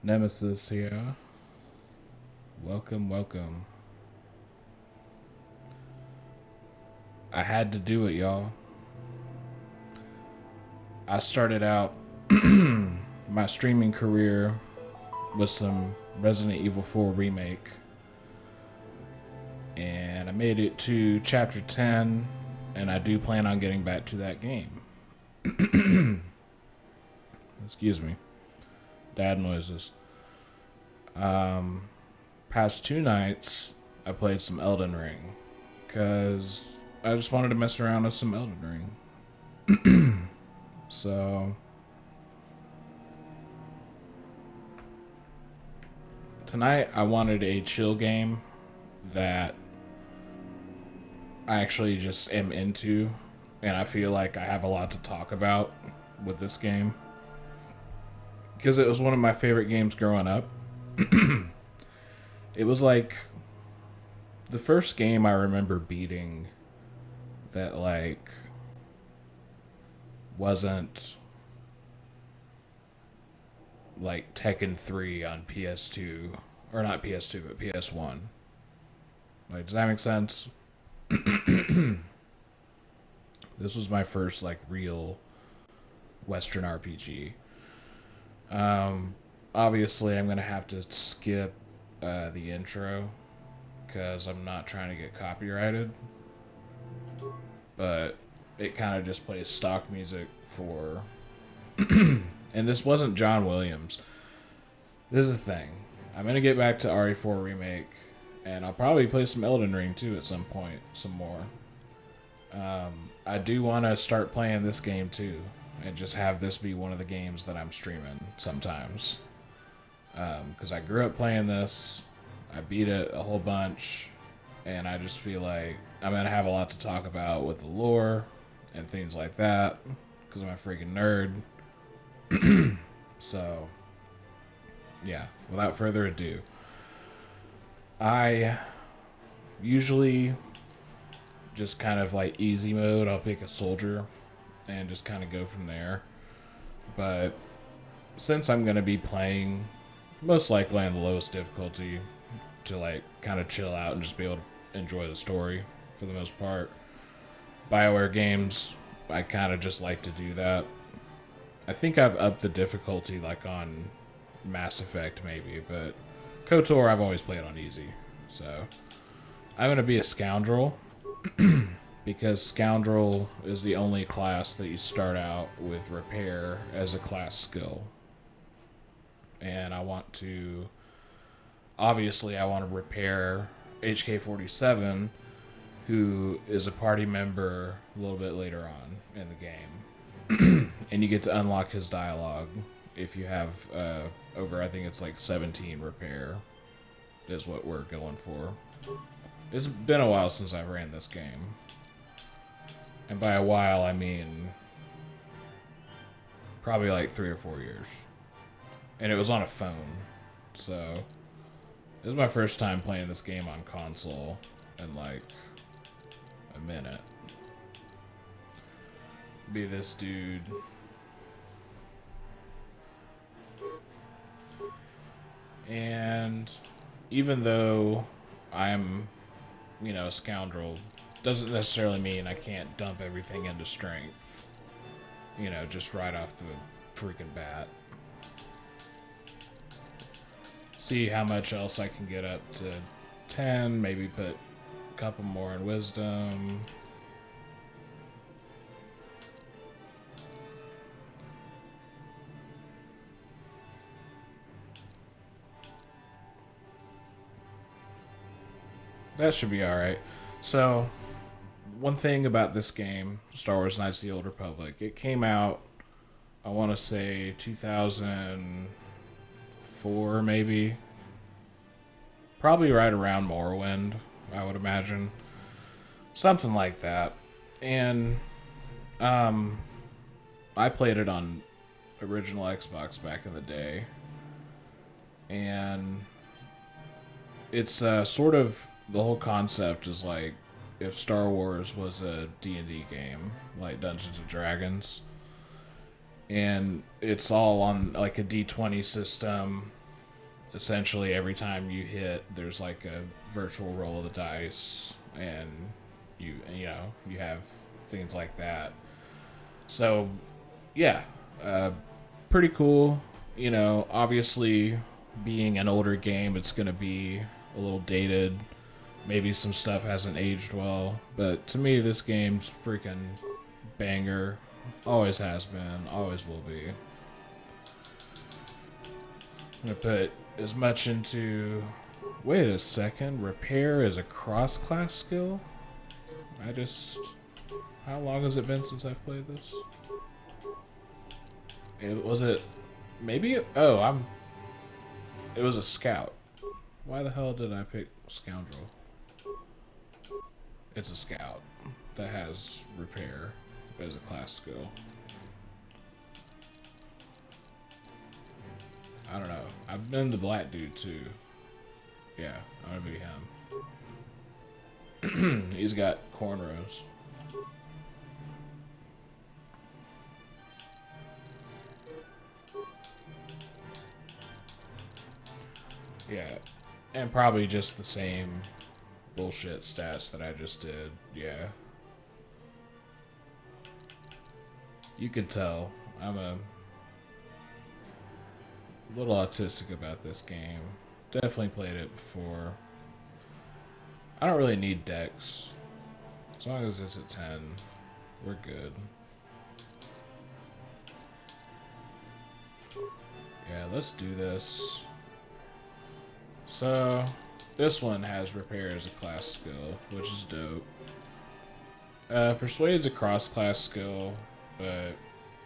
Nemesis here. Welcome, welcome. I had to do it, y'all. I started out my streaming career with some Resident Evil 4 remake, and I made it to chapter 10, and I do plan on getting back to that game. Excuse me. Dad noises. Past two nights, I played some Elden Ring because I just wanted to mess around with some Elden Ring. So tonight I wanted a chill game that I actually just am into, and I feel like I have a lot to talk about with this game because it was one of my favorite games growing up. It was like the first game I remember beating that wasn't like Tekken 3 on PS2, or not PS2 but PS1. Like, does that make sense? This was my first like real Western RPG. Um, Obviously, I'm gonna have to skip the intro because I'm not trying to get copyrighted. But it kind of just plays stock music for. And this wasn't John Williams. This is the thing. I'm gonna get back to RE4 remake, and I'll probably play some Elden Ring too at some point, some more. I do want to start playing this game too, and just have this be one of the games that I'm streaming sometimes. Because I grew up playing this, I beat it a whole bunch, and I just feel like I'm gonna have a lot to talk about with the lore and things like that. Because I'm a freaking nerd. So, yeah. Without further ado, I usually just kind of like easy mode. I'll pick a soldier and just kind of go from there. But since I'm going to be playing most likely on the lowest difficulty to like kind of chill out and just be able to enjoy the story for the most part, BioWare games, I kind of just like to do that. I think I've upped the difficulty like on Mass Effect maybe, but KOTOR I've always played on easy. So I'm going to be a scoundrel because Scoundrel is the only class that you start out with repair as a class skill. And I want to. Obviously, I want to repair HK 47, who is a party member a little bit later on in the game. And you get to unlock his dialogue if you have over, I think it's like 17 repair, is what we're going for. It's been a while since I ran this game. And by a while, I mean probably like 3 or 4 years. And it was on a phone. So this is my first time playing this game on console in like a minute. Be this dude. And even though I'm, a scoundrel, doesn't necessarily mean I can't dump everything into strength. Just right off the freaking bat. See how much else I can get up to 10, maybe put a couple more in wisdom. That should be alright. So, one thing about this game, Star Wars Knights of the Old Republic, it came out, I want to say 2004 maybe. Probably right around Morrowind, I would imagine. Something like that. And um, I played it on original Xbox back in the day. And it's sort of, the whole concept is like if Star Wars was a D&D game, like Dungeons and Dragons. And it's all on like a D20 system. essentially every time you hit, there's like a virtual roll of the dice, and you have things like that. So yeah, uh, pretty cool. Obviously, being an older game, it's gonna be a little dated. Maybe some stuff hasn't aged well, but to me, this game's freaking banger. Always has been, always will be. I'm gonna put as much into. Wait a second, repair is a cross-class skill? I just. How long has it been since I've played this? Was it. Maybe. Oh, I'm. It was a scout. Why the hell did I pick scoundrel? It's a scout that has repair as a class skill. I don't know. I've been the black dude too. Yeah, I'm gonna be him. He's got cornrows. Yeah, and probably just the same bullshit stats that I just did. Yeah. You can tell I'm a little autistic about this game. Definitely played it before. I don't really need dex. As long as it's at 10, we're good. Yeah, let's do this. So, this one has repair as a class skill, which is dope. Persuade's a cross-class skill, but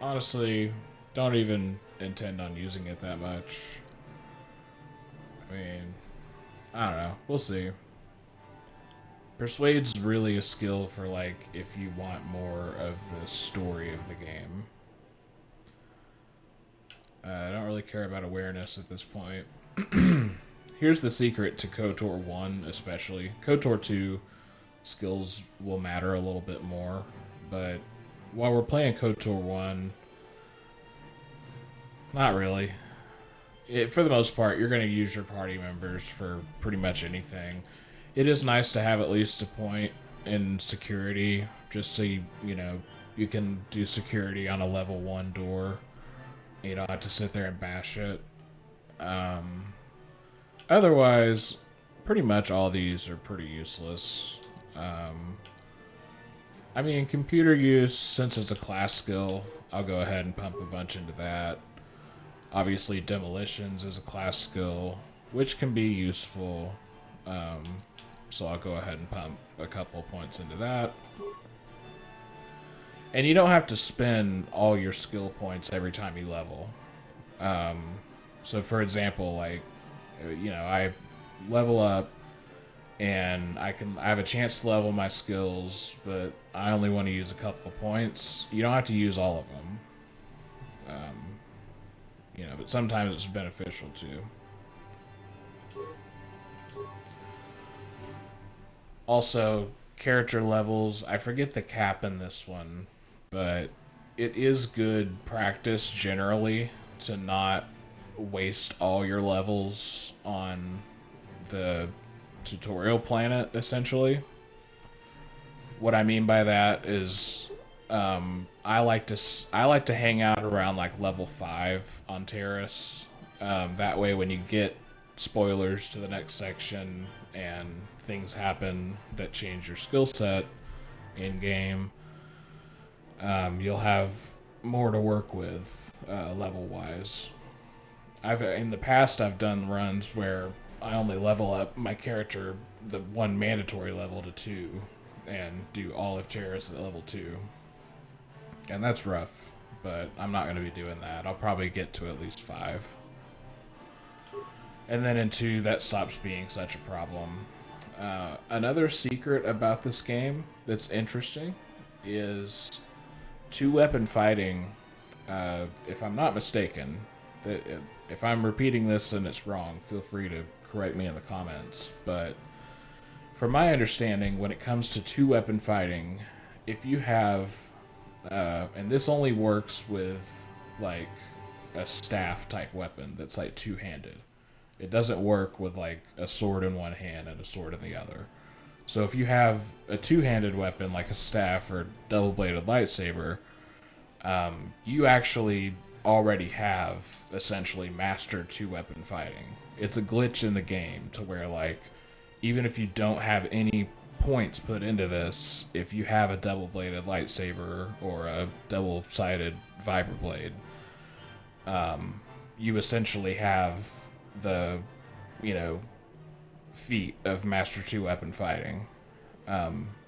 honestly, don't even intend on using it that much. I mean, I don't know. We'll see. Persuade's really a skill for, like, if you want more of the story of the game. I don't really care about awareness at this point. Here's the secret to KOTOR 1, especially. KOTOR 2 skills will matter a little bit more, but while we're playing KOTOR 1, not really. For the most part, you're going to use your party members for pretty much anything. It is nice to have at least a point in security, just so you can do security on a level 1 door. You don't have to sit there and bash it. Otherwise, pretty much all these are pretty useless. I mean, computer use, since it's a class skill, I'll go ahead and pump a bunch into that. Obviously, demolitions is a class skill, which can be useful. So I'll go ahead and pump a couple points into that. And you don't have to spend all your skill points every time you level. So for example, like, I level up and I have a chance to level my skills, but I only want to use a couple of points. You don't have to use all of them. But sometimes it's beneficial too. Also, character levels, I forget the cap in this one, but it is good practice generally to not waste all your levels on the tutorial planet, essentially. What I mean by that is I like to hang out around like level 5 on Terrace. That way when you get spoilers to the next section and things happen that change your skill set in game, you'll have more to work with level wise. In the past I've done runs where I only level up my character the one mandatory level to 2 and do all of Terrace at level 2. And that's rough, but I'm not going to be doing that. I'll probably get to at least 5. And then in 2, that stops being such a problem. Another secret about this game that's interesting is 2-weapon fighting. If I'm not mistaken, if I'm repeating this and it's wrong, feel free to correct me in the comments. But from my understanding, when it comes to 2-weapon fighting, if you have, and this only works with like a staff type weapon that's like 2-handed. It doesn't work with like a sword in one hand and a sword in the other. So if you have a two-handed weapon like a staff or double-bladed lightsaber, you actually already have essentially mastered two-weapon fighting. It's a glitch in the game to where like even if you don't have any points put into this, if you have a double-bladed lightsaber or a double-sided vibroblade, you essentially have the, you know, feat of Master Two weapon fighting.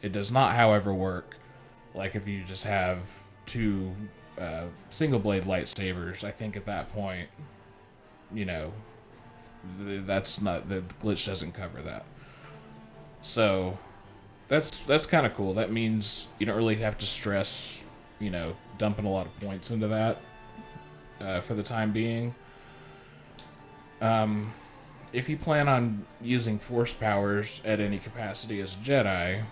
It does not, however, work like if you just have two single blade lightsabers. I think at that point, you know, that's not, the glitch doesn't cover that. So that's kind of cool. That means you don't really have to stress, you know, dumping a lot of points into that for the time being. If you plan on using force powers at any capacity as a Jedi,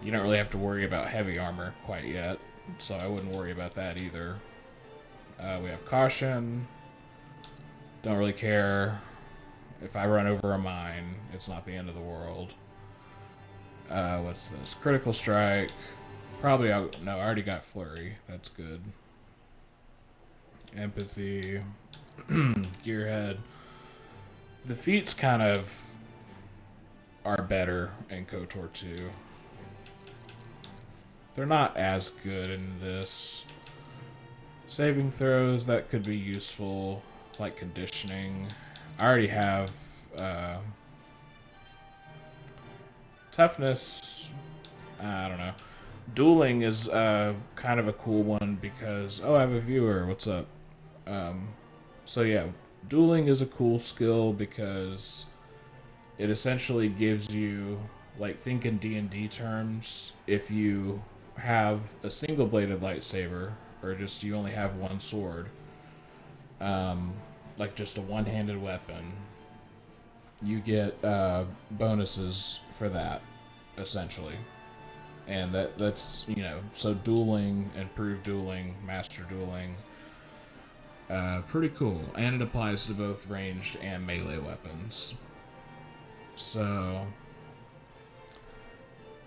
you don't really have to worry about heavy armor quite yet, so I wouldn't worry about that either. We have caution. Don't really care. If I run over a mine, it's not the end of the world. What's this? Critical strike. Probably, no, I already got flurry. That's good. Empathy. Gearhead. The feats kind of are better in KOTOR 2. They're not as good in this. Saving throws, that could be useful, like conditioning. I already have toughness. I don't know. Dueling is kind of a cool one because, oh, I have a viewer. What's up? So yeah, dueling is a cool skill because it essentially gives you, like, think in D&D terms, if you have a single-bladed lightsaber, or just you only have one sword, like just a one-handed weapon, you get bonuses for that, essentially. And that's, you know, so dueling, improved dueling, master dueling, pretty cool. And it applies to both ranged and melee weapons. So,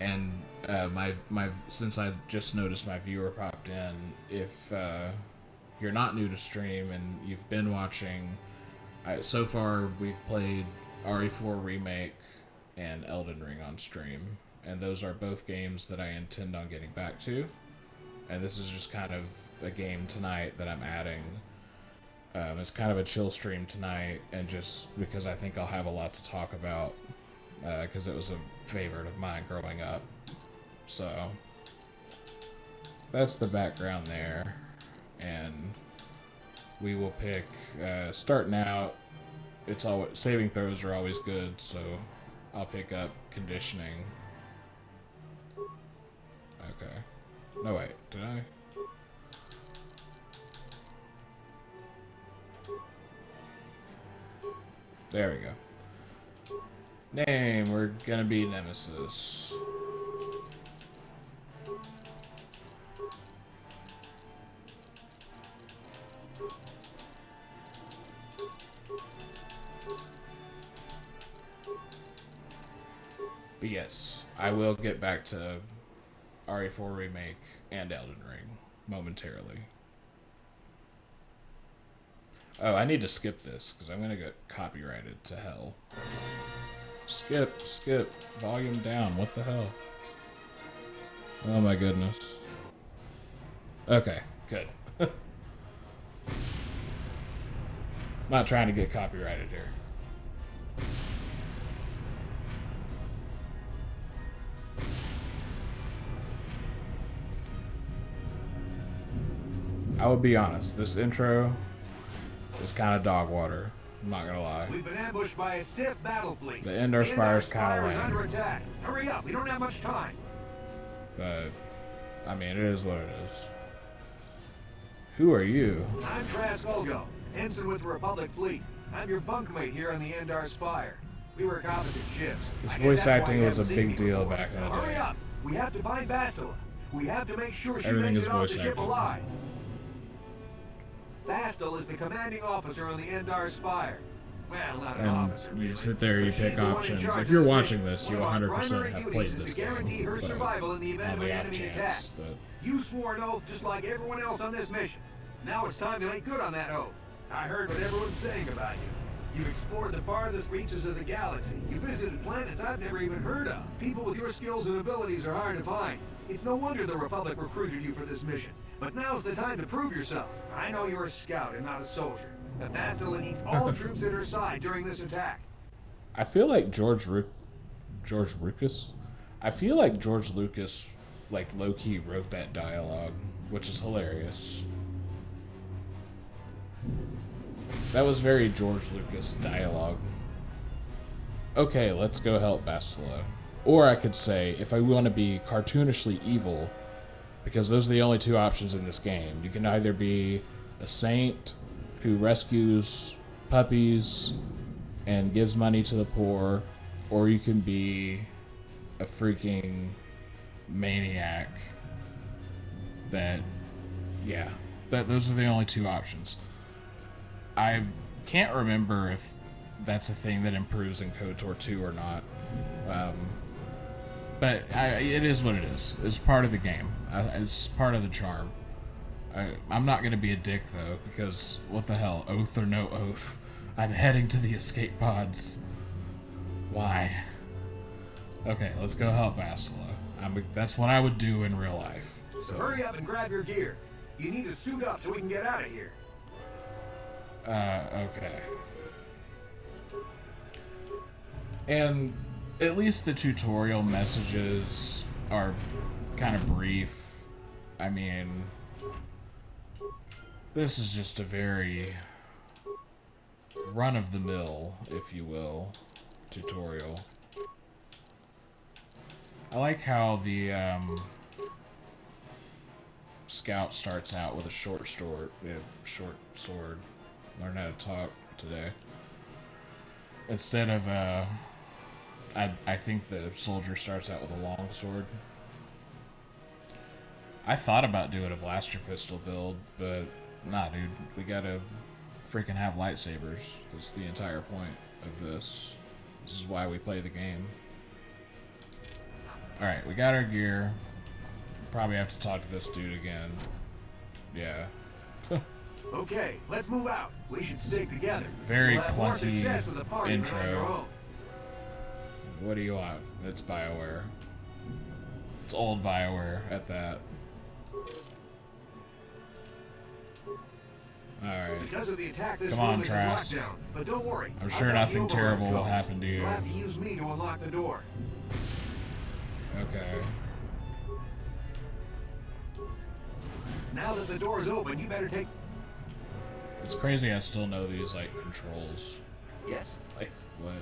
and my since I just noticed my viewer popped in, if you're not new to stream and you've been watching, so far we've played RE4 Remake and Elden Ring on stream, and those are both games that I intend on getting back to. And this is just kind of a game tonight that I'm adding. It's kind of a chill stream tonight, and just because I think I'll have a lot to talk about, because it was a favorite of mine growing up. So that's the background there, and we will pick, starting out, it's always, saving throws are always good, so I'll pick up conditioning. Okay. No, wait, did I? There we go. Name, we're gonna be Nemesis. But yes, I will get back to RE4 Remake and Elden Ring momentarily. Oh, I need to skip this because I'm going to get copyrighted to hell. Skip, volume down, what the hell? Oh my goodness. Okay, good. Not trying to get copyrighted here. I will be honest, this intro is kind of dog water. I'm not gonna lie. We've been ambushed by a Sith battle fleet. The Endar Spire is kind of lame. Under attack. Hurry up, we don't have much time. But, I mean, it is what it is. Who are you? I'm Trask Olgo, ensign with the Republic fleet. I'm your bunkmate here on the Endar Spire. We work opposite ships. This voice acting was a big deal back in the day. Hurry up! We have to find Bastila. We have to make sure she Everything makes is it off voice the ship acting. alive. Bastila is the commanding officer on the Endar Spire. Well, not an And officer, you really. sit there, you But she's pick the one in options. charge If of you're this watching mission. this, One you of our 100% primary have duties played is this to guarantee game. her But survival in the event on of an the off enemy attack. chance that You swore an oath just like everyone else on this mission. Now it's time to make good on that oath. I heard what everyone's saying about you. You've explored the farthest reaches of the galaxy. You visited planets I've never even heard of. People with your skills and abilities are hard to find. It's no wonder the Republic recruited you for this mission. But now's the time to prove yourself. I know you're a scout and not a soldier. The Bastila needs all troops at her side during this attack. I feel like George Lucas. I feel like George Lucas, like low key, wrote that dialogue, which is hilarious. That was very George Lucas dialogue. Okay, let's go help Bastila. Or I could say, if I want to be cartoonishly evil, because those are the only two options in this game. You can either be a saint who rescues puppies and gives money to the poor, or you can be a freaking maniac that, yeah, those are the only two options. I can't remember if that's a thing that improves in KOTOR 2 or not. But it is what it is. It's part of the game. It's part of the charm. I'm not going to be a dick, though, because what the hell? Oath or no oath? I'm heading to the escape pods. Why? Okay, let's go help Bastila. That's what I would do in real life. So hurry up and grab your gear. You need to suit up so we can get out of here. Okay. And at least the tutorial messages are kind of brief. I mean, this is just a very run-of-the-mill, if you will, tutorial. I like how the scout starts out with a short sword. Learn how to talk today. Instead of I think the soldier starts out with a long sword. I thought about doing a blaster pistol build, but nah, dude. We gotta freaking have lightsabers. That's the entire point of this. This is why we play the game. Alright, we got our gear. Probably have to talk to this dude again. Yeah. Okay, let's move out. We should stick together. Very We'll have more clunky success with a party than on your intro. own. What do you want? It's BioWare. It's old BioWare at that. Alright. Because of the attack, this Come on, room is in Trask. lockdown. But don't worry. I'm I've sure got the nothing override terrible will codes. happen to you. You'll have to use me to unlock the door. Okay. Now that the door is open, you better take... It's crazy I still know these, like, controls. Yes? Like, what?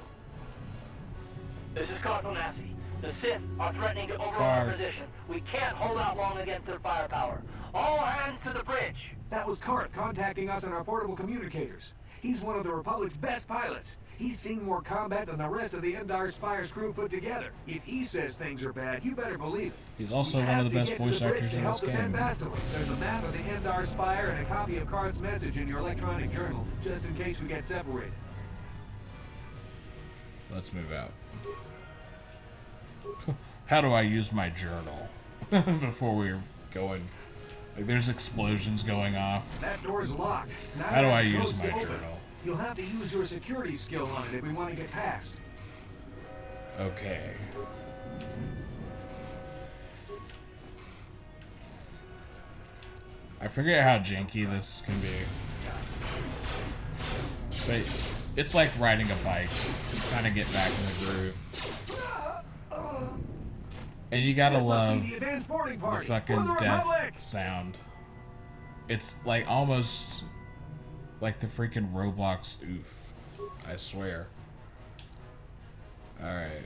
This is Cardinal Nassi. The Sith are threatening to overrun our Cars. position. We can't hold out long against their firepower. All hands to the bridge. That was Karth contacting us on our portable communicators. He's one of the Republic's best pilots. He's seen more combat than the rest of the Endar Spire's crew put together. If he says things are bad, you better believe it. He's also We one of have the to best get to voice the bridge actors to in help this defend game. Bastila. There's a map of the Endar Spire and a copy of Karth's message in your electronic journal, just in case we get separated. Let's move out. How do I use my journal? Before we're going. Like, there's explosions going off. That door's locked. Now How do you I have to use close my it open. journal? You'll have to use your security skill on it if we want to get past. Okay. I forget how janky this can be. But it's like riding a bike. You kind of get back in the groove. And you gotta That must love be the advanced boarding the party. fucking For the Republic! death sound. It's like almost like the freaking Roblox oof. I swear. Alright.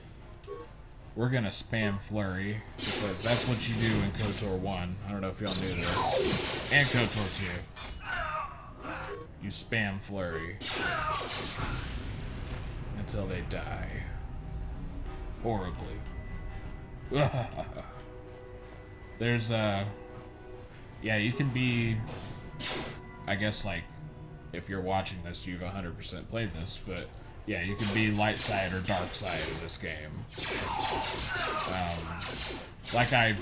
We're gonna spam Flurry, because that's what you do in KOTOR 1. I don't know if y'all knew this. And KOTOR 2. You spam Flurry. Until they die. Horribly. There's yeah, you can be, I guess, like if you're watching this, you've 100% played this, but yeah, you can be light side or dark side in this game. Like I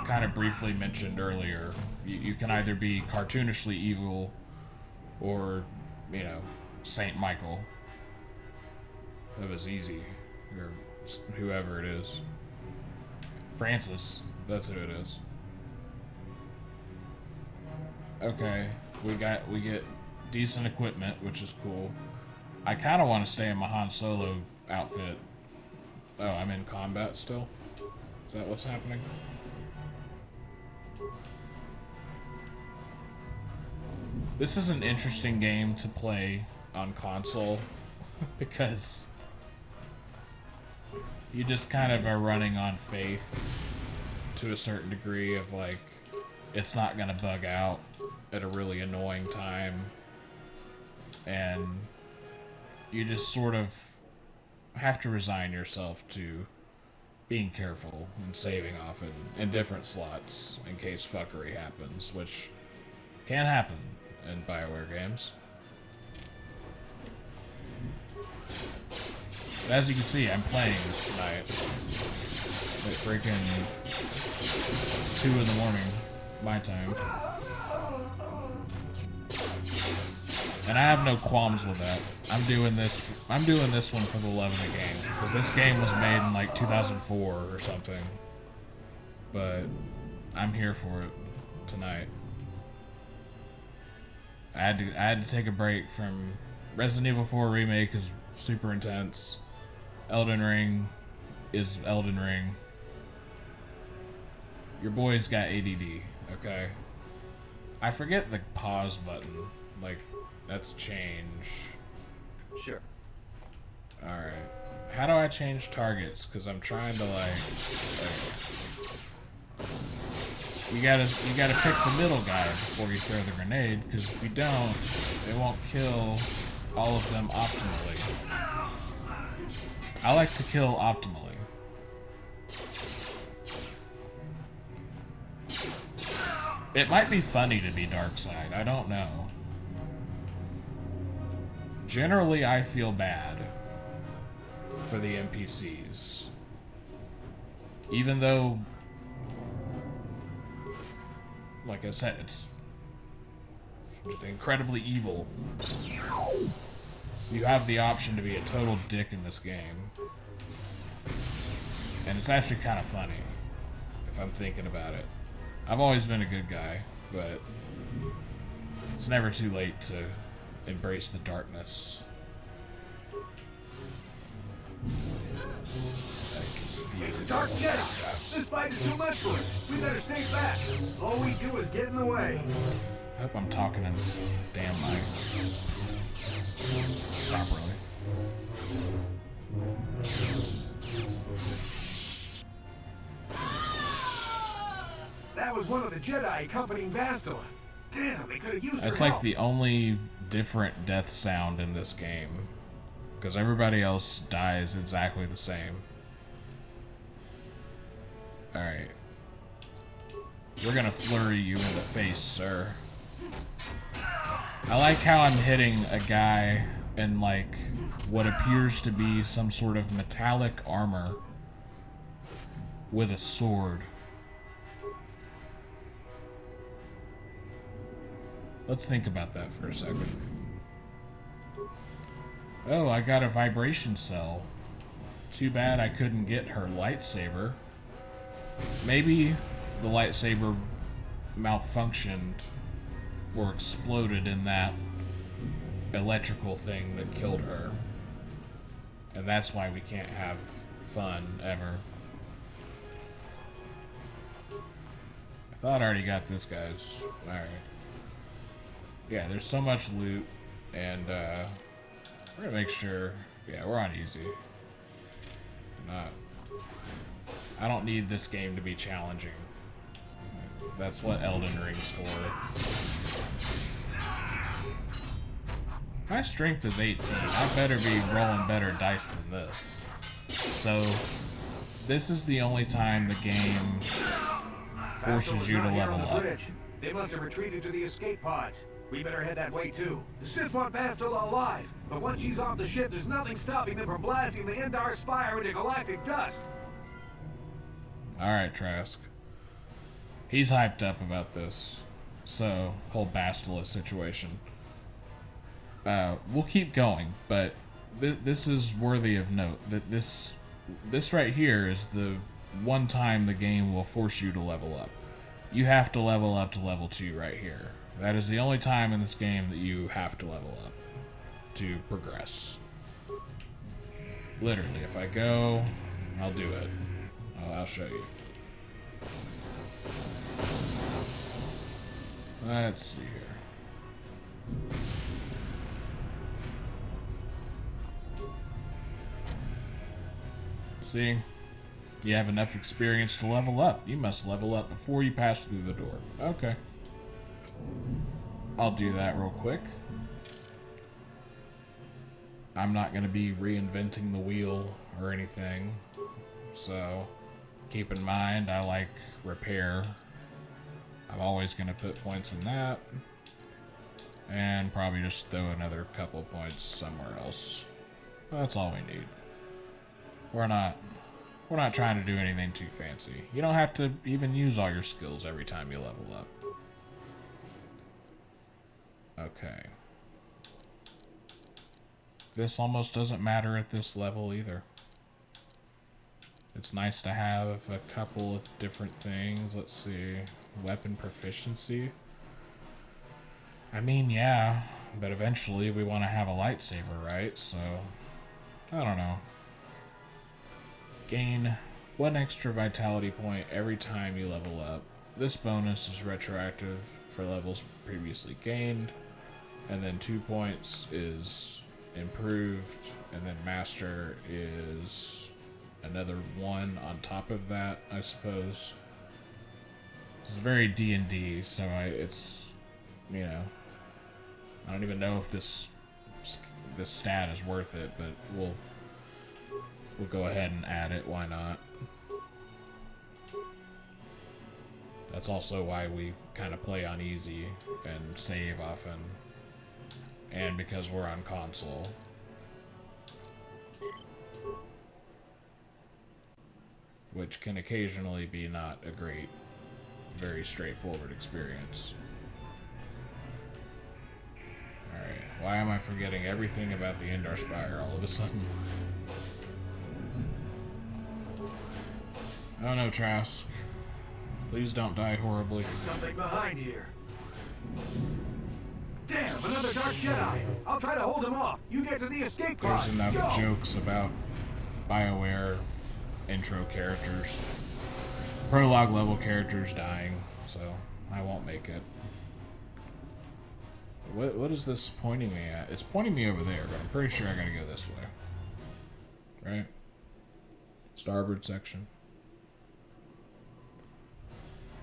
kind of briefly mentioned earlier, you can either be cartoonishly evil or, you know, Saint Michael. That was easy. Or whoever it is. Francis, that's who it is. Okay, we get decent equipment, which is cool. I kind of want to stay in my Han Solo outfit. Oh, I'm in combat still? Is that what's happening? This is an interesting game to play on console because you just kind of are running on faith to a certain degree of like, it's not gonna bug out at a really annoying time, and you just sort of have to resign yourself to being careful and saving often in different slots in case fuckery happens, which can happen in BioWare games. But as you can see, I'm playing this tonight at freaking 2 in the morning, my time. And I have no qualms with that. I'm doing this one for the love of the game, because this game was made in like 2004 or something. But I'm here for it tonight. I had to take a break from Resident Evil 4 Remake is super intense. Elden Ring is Elden Ring. Your boy's got ADD, okay? I forget the pause button. Like, that's change. Sure. Alright. How do I change targets? Because I'm trying to, like... You gotta pick the middle guy before you throw the grenade, because if you don't, it won't kill all of them optimally. I like to kill optimally. It might be funny to be Darkseid, I don't know. Generally, I feel bad for the NPCs. Even though, like I said, it's incredibly evil. You have the option to be a total dick in this game. And it's actually kind of funny, if I'm thinking about it. I've always been a good guy, but it's never too late to embrace the darkness. It's a Dark Jedi. This fight is too much for us. We better stay back. All we do is get in the way. I hope I'm talking in this damn mic properly. That was one of the Jedi accompanying Bastila. Damn, they could have used That's her like help. the only different death sound in this game, because everybody else dies exactly the same. Alright. We're gonna flurry you in the face, sir. I like how I'm hitting a guy in, like, what appears to be some sort of metallic armor with a sword. Let's think about that for a second. Oh, I got a vibration cell. Too bad I couldn't get her lightsaber. Maybe the lightsaber malfunctioned or exploded in that electrical thing that killed her. And that's why we can't have fun ever. I thought I already got this, guys. Alright. Yeah, there's so much loot, and we're gonna make sure, yeah, we're on easy. I don't need this game to be challenging. That's what Elden Ring's for. My strength is 18. I better be rolling better dice than this. So, this is the only time the game forces you to level up. They must have retreated to the escape pods. We better head that way too. The Sith want Bastila alive, but once she's off the ship, there's nothing stopping them from blasting the Endar Spire into galactic dust. Alright, Trask. He's hyped up about this. So, whole Bastila situation. We'll keep going, but this is worthy of note. That this right here is the one time the game will force you to level up. You have to level up to level 2 right here. That is the only time in this game that you have to level up to progress. Literally, if I go, I'll do it. I'll show you. Let's see here. See? You have enough experience to level up. You must level up before you pass through the door. Okay. I'll do that real quick. I'm not going to be reinventing the wheel or anything. So, keep in mind, I like repair. I'm always going to put points in that. And probably just throw another couple points somewhere else. That's all we need. We're not trying to do anything too fancy. You don't have to even use all your skills every time you level up. Okay. This almost doesn't matter at this level either. It's nice to have a couple of different things. Let's see. Weapon proficiency. I mean, yeah, but eventually we want to have a lightsaber, right? So, I don't know. Gain 1 extra vitality point every time you level up. This bonus is retroactive for levels previously gained. And then 2 points is improved. And then master is another 1 on top of that, I suppose. It's very D&D, so it's, you know, I don't even know if this stat is worth it, but we'll go ahead and add it. Why not? That's also why we kind of play on easy and save often, and because we're on console. Which can occasionally be not a great, very straightforward experience. Alright, why am I forgetting everything about the Endar Spire all of a sudden? Oh no, Trask. Please don't die horribly. Something behind here. Damn, another Dark Jedi. I'll try to hold him off. You get to the escape pod. There's enough Go. jokes about BioWare intro characters, prologue level characters dying, so I won't make it. What is this pointing me at? It's pointing me over there, but I'm pretty sure I gotta go this way. Right? Starboard section.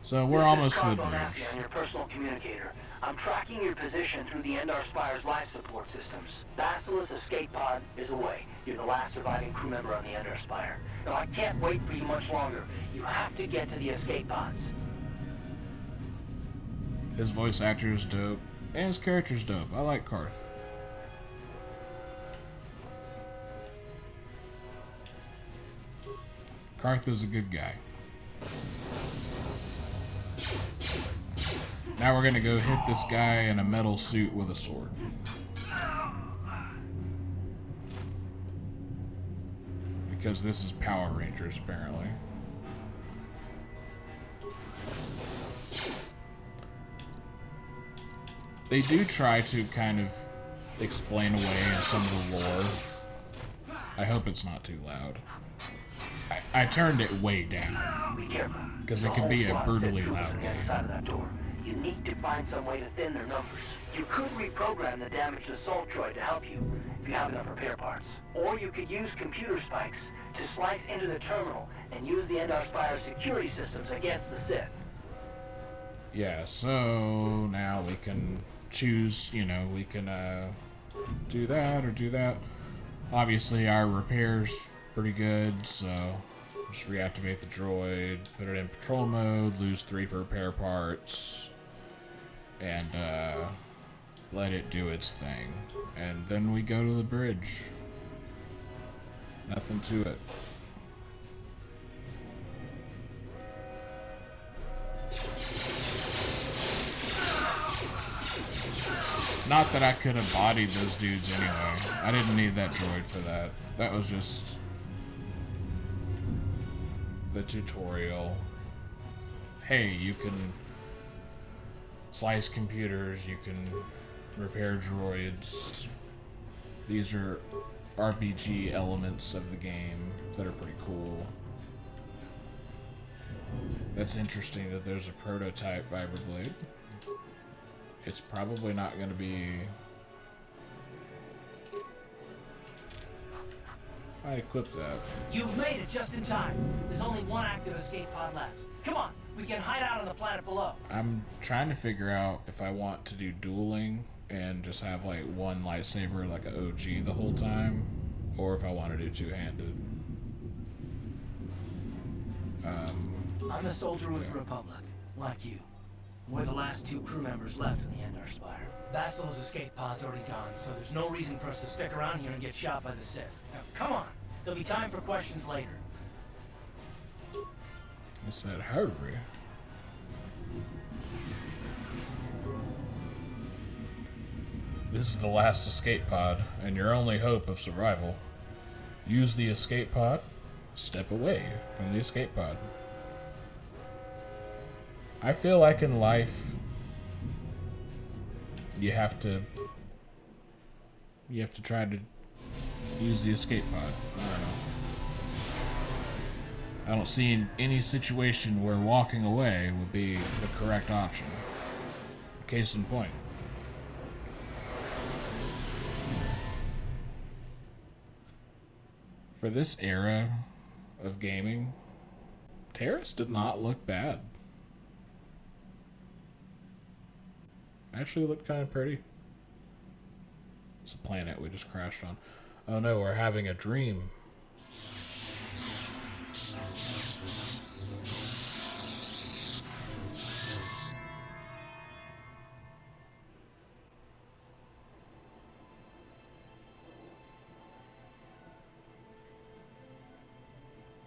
So we're almost to the bridge. On your personal communicator. I'm tracking your position through the Endar Spire's life support systems. Bastila's escape pod is away. You're the last surviving crew member on the Endar Spire. Now I can't wait for you much longer. You have to get to the escape pods. His voice actor is dope, and his character's dope. I like Carth. Carth is a good guy. Now we're gonna go hit this guy in a metal suit with a sword. Because this is Power Rangers, apparently. They do try to kind of explain away some of the lore. I hope it's not too loud. I turned it way down. Be careful. Because it could be a brutally loud game. Side of that door. You need to find some way to thin their numbers. You could reprogram the damaged assault droid to help you, if you have enough repair parts. Or you could use computer spikes to slice into the terminal and use the Endar Spire security systems against the Sith. Yeah, so now we can choose, you know, we can do that or do that. Obviously our repair's pretty good, so just reactivate the droid, put it in patrol mode, lose 3 repair parts, and let it do its thing. And then we go to the bridge. Nothing to it. Not that I could have bodied those dudes anyway. I didn't need that droid for that. That was just the tutorial. Hey, you can slice computers, you can repair droids. These are RPG elements of the game that are pretty cool. That's interesting that there's a prototype Vibroblade. It's probably not going to be... I'd equip that. You've made it just in time. There's only one active escape pod left. Come on, we can hide out on the planet below. I'm trying to figure out if I want to do dueling and just have like one lightsaber like an OG the whole time, or if I want to do two-handed. I'm a soldier with the Republic, like you. We're the last two crew members left in the Endar Spire. Bastille's escape pod's already gone, so there's no reason for us to stick around here and get shot by the Sith. Now, come on. There'll be time for questions later. I said hurry. This is the last escape pod, and your only hope of survival. Use the escape pod, step away from the escape pod. I feel like in life, you have to try to use the escape pod. I don't know. I don't see any situation where walking away would be the correct option. Case in point. For this era of gaming, Taris did not look bad. Actually looked kind of pretty. It's a planet we just crashed on. Oh no, we're having a dream.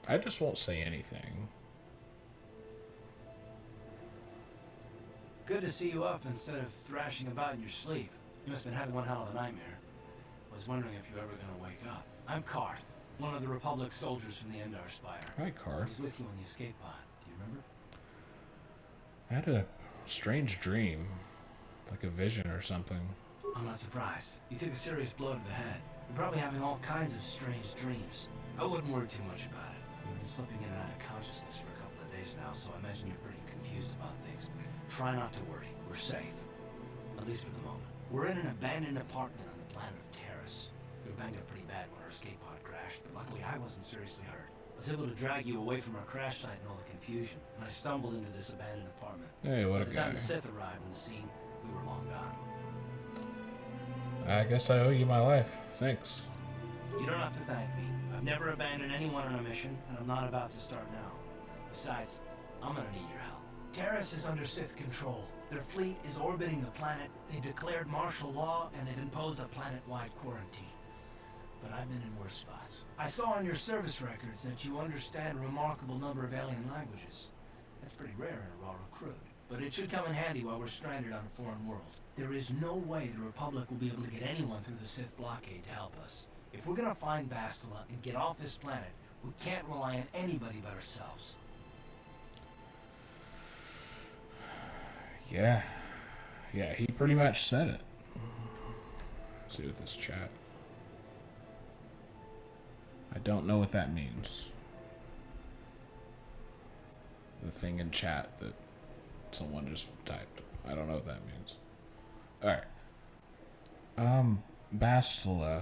I just won't say anything. Good to see you up instead of thrashing about in your sleep. You must have been having one hell of a nightmare. I was wondering if you were ever going to wake up. I'm Karth, one of the Republic soldiers from the Endar Spire. Hi, I Karth. was with you on the escape pod. Do you remember? I had a strange dream. Like a vision or something. I'm not surprised. You took a serious blow to the head. You're probably having all kinds of strange dreams. I wouldn't worry too much about it. You've been slipping in and out of consciousness for a couple of days now, so I imagine you're pretty confused about things. Try not to worry. We're safe. At least for the moment. We're in an abandoned apartment on the planet of Taris. We were banged up pretty bad when our escape pod crashed, but luckily I wasn't seriously hurt. I was able to drag you away from our crash site and all the confusion, and I stumbled into this abandoned apartment. Hey, what a By the time guy. the Sith arrived on the scene, we were long gone. I guess I owe you my life. Thanks. You don't have to thank me. I've never abandoned anyone on a mission, and I'm not about to start now. Besides, I'm gonna need your help. Taris is under Sith control. Their fleet is orbiting the planet. They've declared martial law, and they've imposed a planet-wide quarantine. But I've been in worse spots. I saw on your service records that you understand a remarkable number of alien languages. That's pretty rare in a raw recruit. But it should come in handy while we're stranded on a foreign world. There is no way the Republic will be able to get anyone through the Sith blockade to help us. If we're gonna find Bastila and get off this planet, we can't rely on anybody but ourselves. Yeah. Yeah, he pretty much said it. Let's see with this chat. I don't know what that means. The thing in chat that someone just typed. I don't know what that means. Alright. Bastila.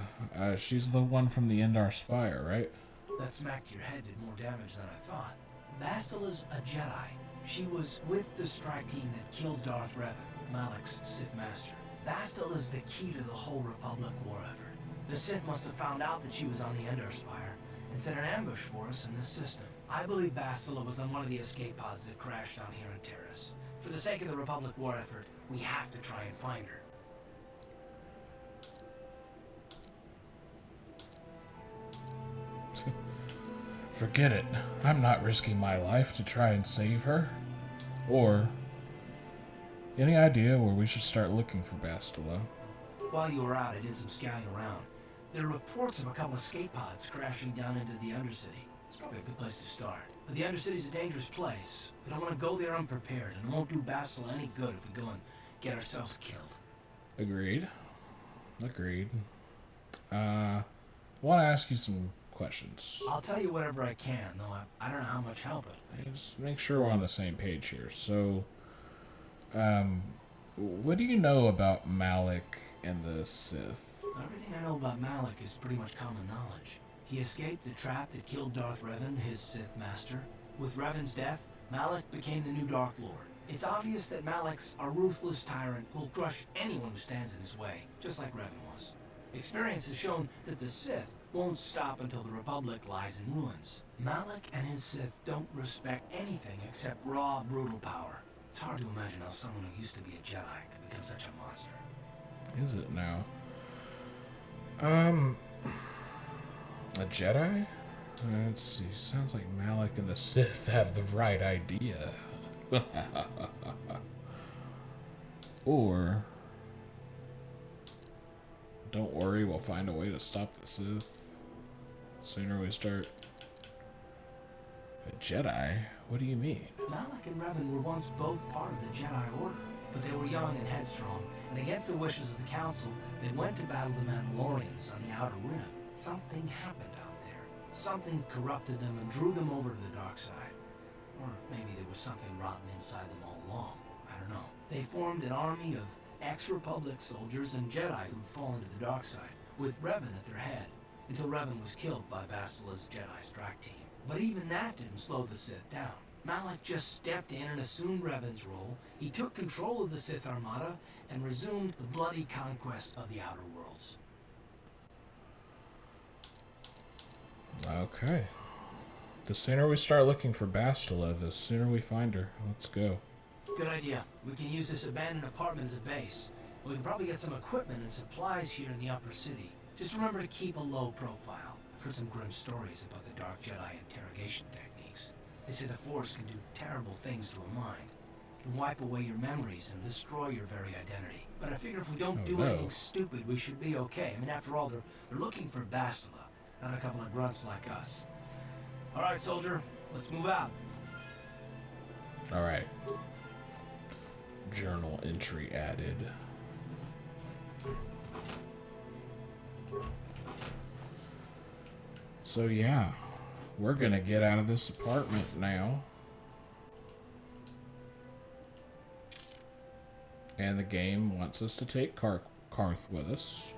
She's the one from the Endar Spire, right? That smack to your head did more damage than I thought. Bastila's a Jedi. She was with the strike team that killed Darth Revan, Malak's Sith Master. Bastila's the key to the whole Republic war effort. The Sith must have found out that she was on the Endar Spire and set an ambush for us in this system. I believe Bastila was on one of the escape pods that crashed down here in Taris. For the sake of the Republic war effort, we have to try and find her. Forget it. I'm not risking my life to try and save her. Or, any idea where we should start looking for Bastila? While you were out, I did some scouting around. There are reports of a couple of escape pods crashing down into the Undercity. It's probably a good place to start. But the Undercity's a dangerous place. We don't want to go there unprepared, and it won't do Bastila any good if we go and get ourselves killed. Agreed. Agreed. I want to ask you some questions. I'll tell you whatever I can, though I don't know how much help it. Just make sure we're on the same page here. So, what do you know about Malik and the Sith? Everything I know about Malik is pretty much common knowledge. He escaped the trap that killed Darth Revan, his Sith master. With Revan's death, Malik became the new Dark Lord. It's obvious that Malik's a ruthless tyrant who'll crush anyone who stands in his way, just like Revan was. Experience has shown that the Sith won't stop until the Republic lies in ruins. Malik and his Sith don't respect anything except raw, brutal power. It's hard to imagine how someone who used to be a Jedi could become such a monster. Is it now? A Jedi? Let's see. Sounds like Malik and the Sith have the right idea. Or, don't worry, we'll find a way to stop the Sith. The sooner we start. A Jedi? What do you mean? Malik and Revan were once both part of the Jedi Order, but they were young and headstrong, and against the wishes of the Council, they went to battle the Mandalorians on the Outer Rim. Something happened out there. Something corrupted them and drew them over to the dark side. Or maybe there was something rotten inside them all along. I don't know. They formed an army of ex-Republic soldiers and Jedi who'd fallen to the dark side, with Revan at their head, until Revan was killed by Bastila's Jedi strike team. But even that didn't slow the Sith down. Malik just stepped in and assumed Revan's role. He took control of the Sith Armada and resumed the bloody conquest of the Outer Worlds. Okay. The sooner we start looking for Bastila, the sooner we find her. Let's go. Good idea. We can use this abandoned apartment as a base. We can probably get some equipment and supplies here in the upper city. Just remember to keep a low profile. I've heard some grim stories about the Dark Jedi interrogation techniques. They say the Force can do terrible things to a mind. It can wipe away your memories and destroy your very identity. But I figure if we don't do anything stupid, we should be okay. I mean, after all, they're looking for Bastila, not a couple of grunts like us. All right, soldier, let's move out. All right. Journal entry added. So yeah, we're gonna get out of this apartment now. And the game wants us to take Carth with us.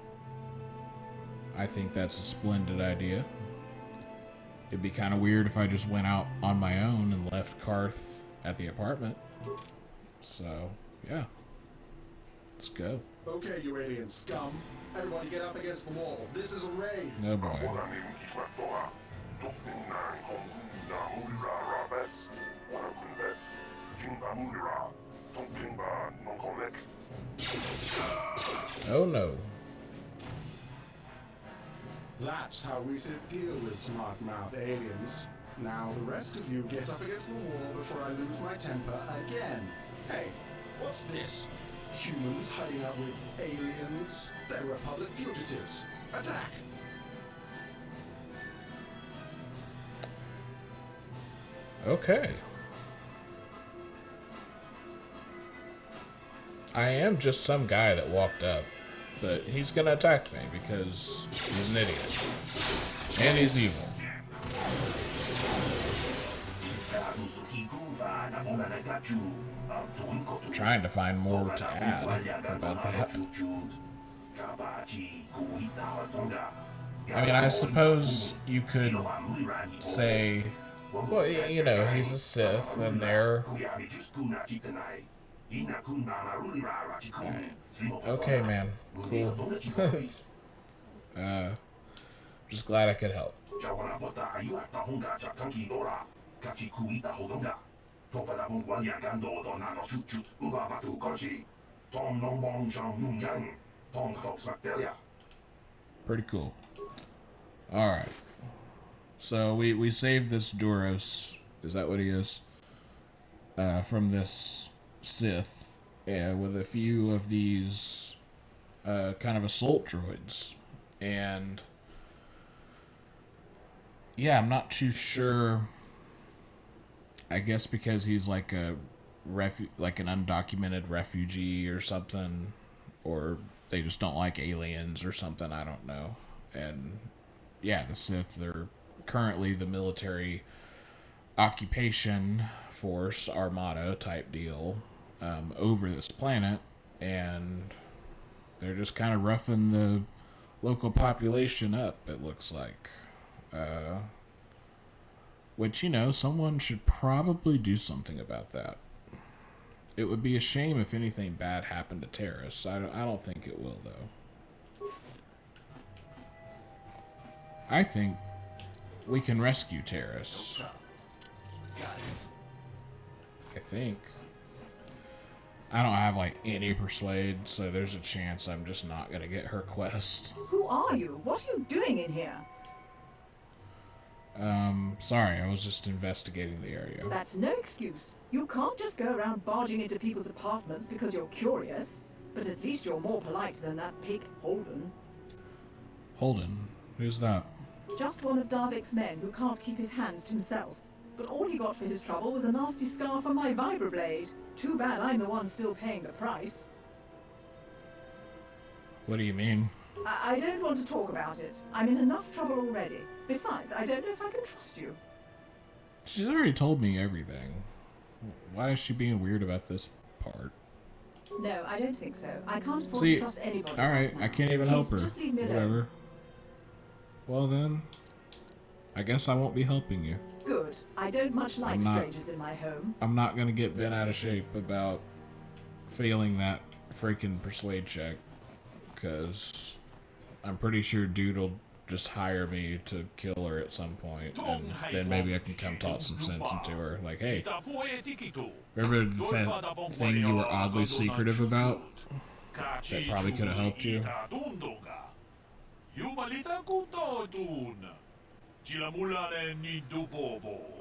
I think that's a splendid idea. It'd be kind of weird if I just went out on my own and left Carth at the apartment. So, yeah. Let's go. Okay, you alien scum. Everybody get up against the wall. This is a raid. Oh boy. Oh no. That's how we deal with smart mouth aliens. Now the rest of you get up against the wall before I lose my temper again. Hey, what's this? Humans hiding out with aliens? They're Republic fugitives. Attack! Okay. I am just some guy that walked up, but he's gonna attack me because he's an idiot. And he's evil. I'm trying to find more to add about that. I mean, I suppose you could say, well, you know, he's a Sith, and they're... Okay, man. Cool. Just glad I could help. Pretty cool. Alright. So we saved this Duros. Is that what he is? From this Sith, with a few of these kind of assault droids, and yeah, I'm not too sure. I guess because he's like a like an undocumented refugee or something, or they just don't like aliens or something. I don't know. And yeah, the Sith, they're currently the military occupation force armada type deal over this planet, and they're just kind of roughing the local population up, it looks like. Which, you know, someone should probably do something about that. It would be a shame if anything bad happened to Terrace. I don't think it will, though. I think we can rescue Terrace. I think. I don't have, like, any persuade, so there's a chance I'm just not gonna get her quest. Who are you? What are you doing in here? Sorry, I was just investigating the area. That's no excuse. You can't just go around barging into people's apartments because you're curious. But at least you're more polite than that pig, Holden. Holden? Who's that? Just one of Darvik's men who can't keep his hands to himself. But all he got for his trouble was a nasty scar from my vibroblade. Too bad I'm the one still paying the price. What do you mean? I don't want to talk about it. I'm in enough trouble already. Besides, I don't know if I can trust you. She's already told me everything. Why is she being weird about this part? No, I don't think so. I can't afford See, to trust anybody. alright, I can't even help her. Just leave me alone. Whatever. Well then, I guess I won't be helping you. Good. I don't much like strangers in my home. I'm not gonna get bent out of shape about failing that freaking persuade check, because I'm pretty sure dude will just hire me to kill her at some point, and then maybe I can come talk some sense into her. Like, hey, remember that thing you were oddly secretive about? That probably could have helped you.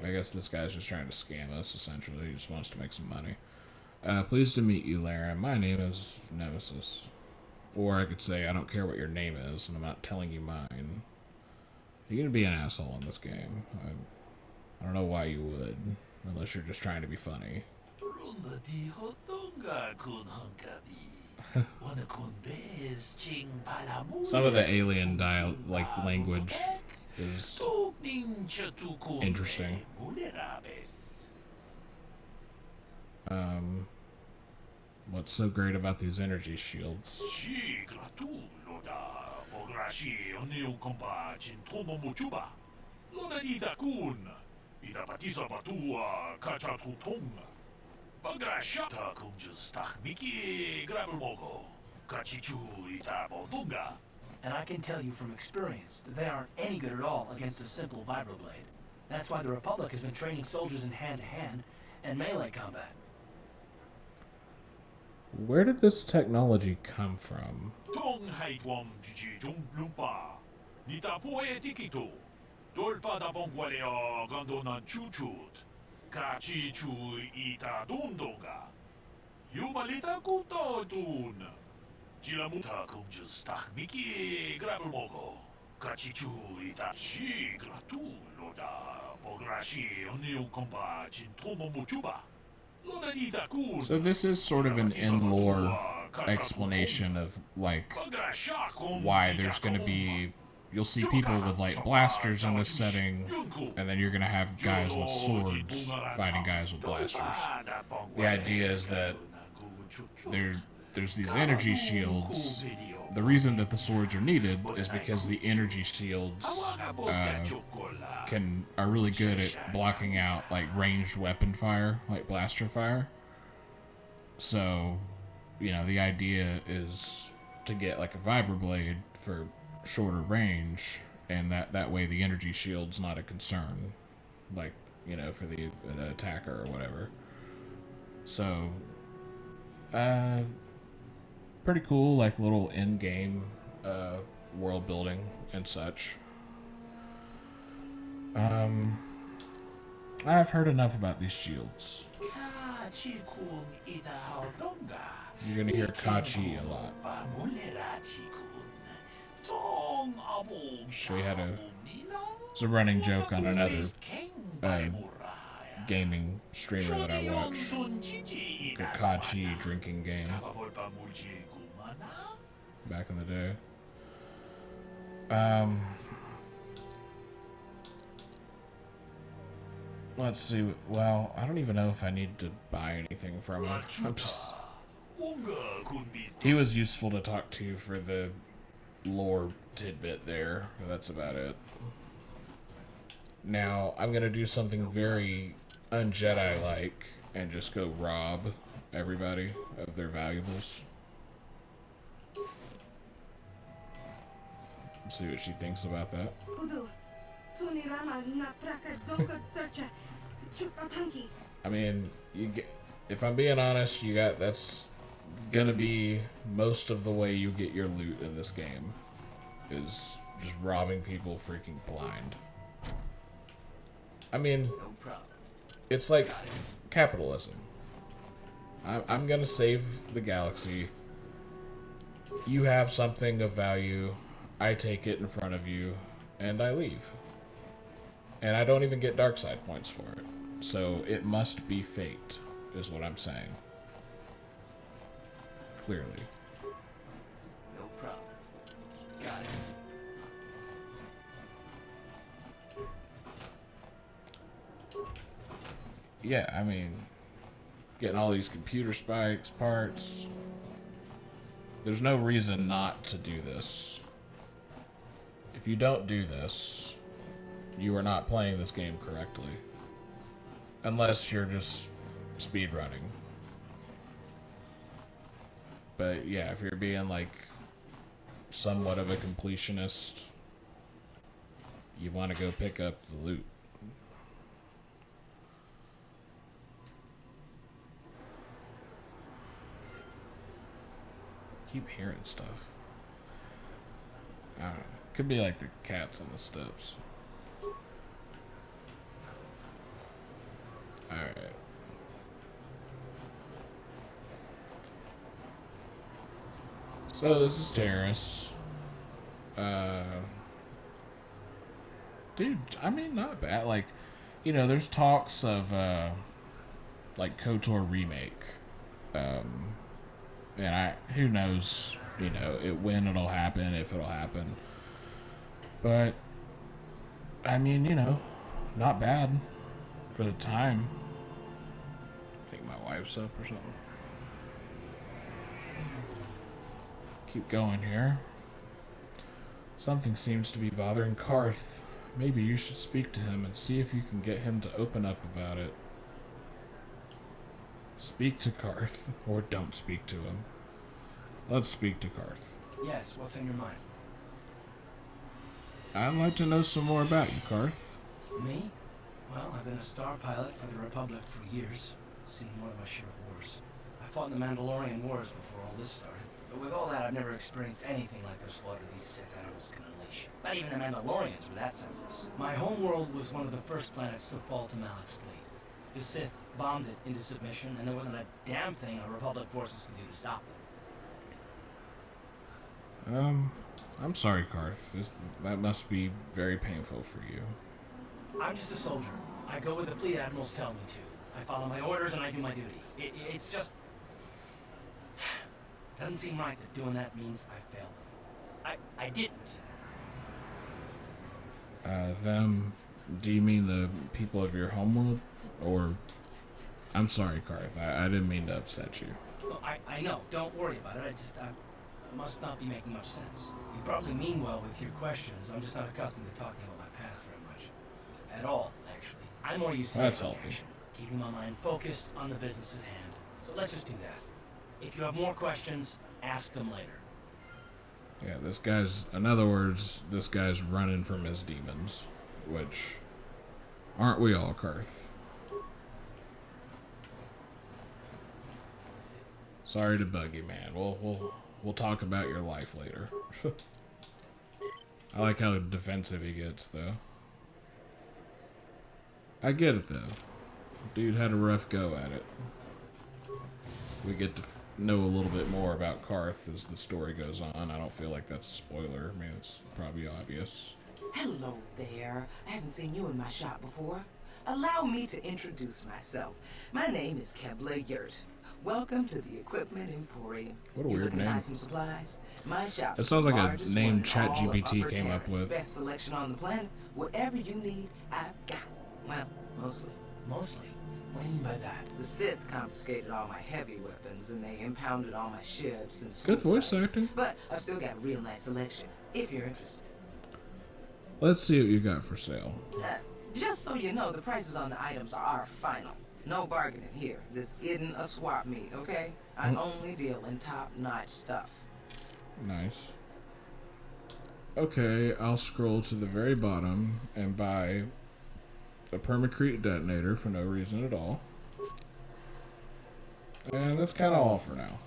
I guess this guy's just trying to scam us, essentially. He just wants to make some money. Pleased to meet you, Laren. My name is Nemesis. Or I could say, I don't care what your name is, and I'm not telling you mine. You're gonna be an asshole in this game. I don't know why you would, unless you're just trying to be funny. Some of the alien language is interesting. What's so great about these energy shields? And I can tell you from experience that they aren't any good at all against a simple vibroblade. That's why the Republic has been training soldiers in hand-to-hand and melee combat. Where did this technology come from? So this is sort of an in-lore explanation of, like, why there's gonna be... You'll see people with, like, blasters in this setting, and then you're gonna have guys with swords fighting guys with blasters. The idea is that there's these energy shields. The reason that the swords are needed is because the energy shields are really good at blocking out, like, ranged weapon fire, like blaster fire. So, you know, the idea is to get, like, a vibroblade for shorter range, and that way the energy shield's not a concern, like, you know, for the attacker or whatever. So, pretty cool, like, little in-game world building and such. I've heard enough about these shields. You're gonna hear Kachi a lot. We had it's a running joke on another gaming streamer that I watch. Kachi drinking game. Back in the day. Let's see. Well, I don't even know if I need to buy anything from him. He was useful to talk to for the lore tidbit there. That's about it. Now, I'm gonna do something very un-Jedi-like and just go rob everybody of their valuables. See what she thinks about that. I mean, if I'm being honest, that's gonna be most of the way you get your loot in this game, is just robbing people freaking blind. I mean, it's like capitalism. I'm gonna save the galaxy. You have something of value, I take it in front of you, and I leave. And I don't even get dark side points for it. So it must be fate, is what I'm saying. Clearly. No problem. Got it. Yeah, I mean, getting all these computer spikes, parts. There's no reason not to do this. If you don't do this, you are not playing this game correctly. Unless you're just speedrunning. But yeah, if you're being like somewhat of a completionist, you want to go pick up the loot. Keep hearing stuff. I don't know. Could be like the cats on the steps. Alright. So this is Terrace. Dude, I mean, not bad. Like, you know, there's talks of, like, KOTOR remake. And who knows, you know, when it'll happen, if it'll happen. But, I mean, you know, not bad for the time. I think my wife's up or something. Keep going here. Something seems to be bothering Carth. Maybe you should speak to him and see if you can get him to open up about it. Speak to Carth, or don't speak to him. Let's speak to Carth. Yes, what's in your mind? I'd like to know some more about you, Carth. Me? Well, I've been a star pilot for the Republic for years. Seen more than my share of wars. I fought in the Mandalorian Wars before all this started. But with all that, I've never experienced anything like the slaughter these Sith animals can unleash. Not even the Mandalorians were that senseless. My home world was one of the first planets to fall to Malak's fleet. The Sith bombed it into submission, and there wasn't a damn thing our Republic forces could do to stop them. I'm sorry, Carth. That must be very painful for you. I'm just a soldier. I go where the fleet admirals tell me to. I follow my orders and I do my duty. It's just... doesn't seem right that doing that means I failed them. I didn't. Them... Do you mean the people of your homeworld? Or... I'm sorry, Carth. I didn't mean to upset you. Well, I know. Don't worry about it. I must not be making much sense. You probably mean well with your questions. I'm just not accustomed to talking about my past very much. At all, actually. I'm more used to That's healthy. keeping my mind focused on the business at hand. So let's just do that. If you have more questions, ask them later. Yeah, in other words, this guy's running from his demons. Which, aren't we all, Carth? Sorry to bug you, man. We'll talk about your life later. I like how defensive he gets, though. I get it though. Dude had a rough go at it. We get to know a little bit more about Karth as the story goes on. I don't feel like that's a spoiler. I mean, it's probably obvious. Hello there. I haven't seen you in my shop before. Allow me to introduce myself. My name is Kebler Yurt. Welcome to the Equipment Emporium. What a You weird looking to buy name. some supplies? My shop. That sounds like a largest name one in ChatGPT all of Upper came up Terrace. with. Best selection on the planet. Whatever you need, I've got. Well, mostly. Mostly. What do you mean by that? The Sith confiscated all my heavy weapons and they impounded all my ships and Good voice sword acting. But I've still got a real nice selection, if you're interested. Let's see what you got for sale. Just so you know, the prices on the items are final. No bargaining here. This isn't a swap meet, okay? I only deal in top-notch stuff. Nice. Okay, I'll scroll to the very bottom and buy a permacrete detonator for no reason at all. And that's kind of all for now.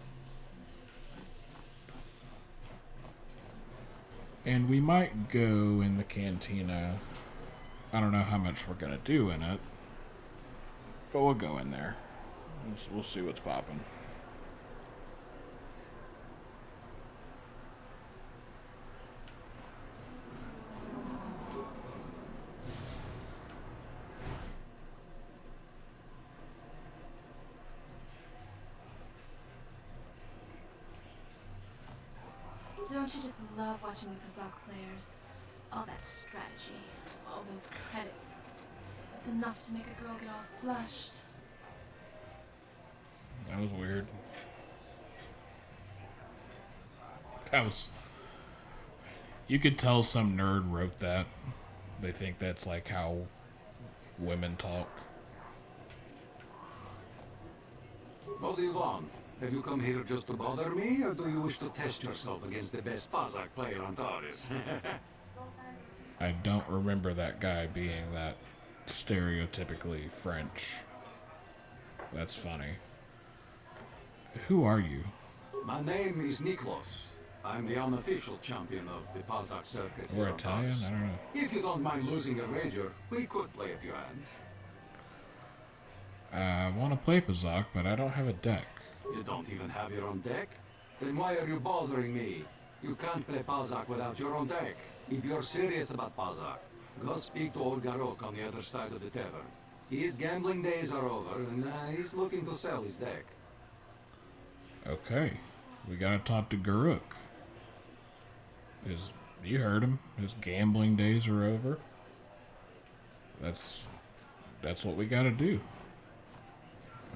And we might go in the cantina. I don't know how much we're going to do in it. But we'll go in there. We'll see what's popping. Don't you just love watching the Pazak players? All that strategy, all those credits. It's enough to make a girl get all flushed. That was weird. That was... You could tell some nerd wrote that. They think that's like how women talk. What do you want? Have you come here just to bother me, or do you wish to test yourself against the best Pazak player on Taurus? I don't remember that guy being that stereotypically French. That's funny. Who are you? My name is Niklos. I'm the unofficial champion of the Pazak circuit. Or here on Italian? Taurus. I don't know. If you don't mind losing a wager, we could play a few hands. I want to play Pazak, but I don't have a deck. You don't even have your own deck? Then why are you bothering me? You can't play Pazak without your own deck. If you're serious about Pazak, go speak to old Garok on the other side of the tavern. His gambling days are over, and he's looking to sell his deck. Okay. We gotta talk to Garuk. You heard him. His gambling days are over. That's what we gotta do.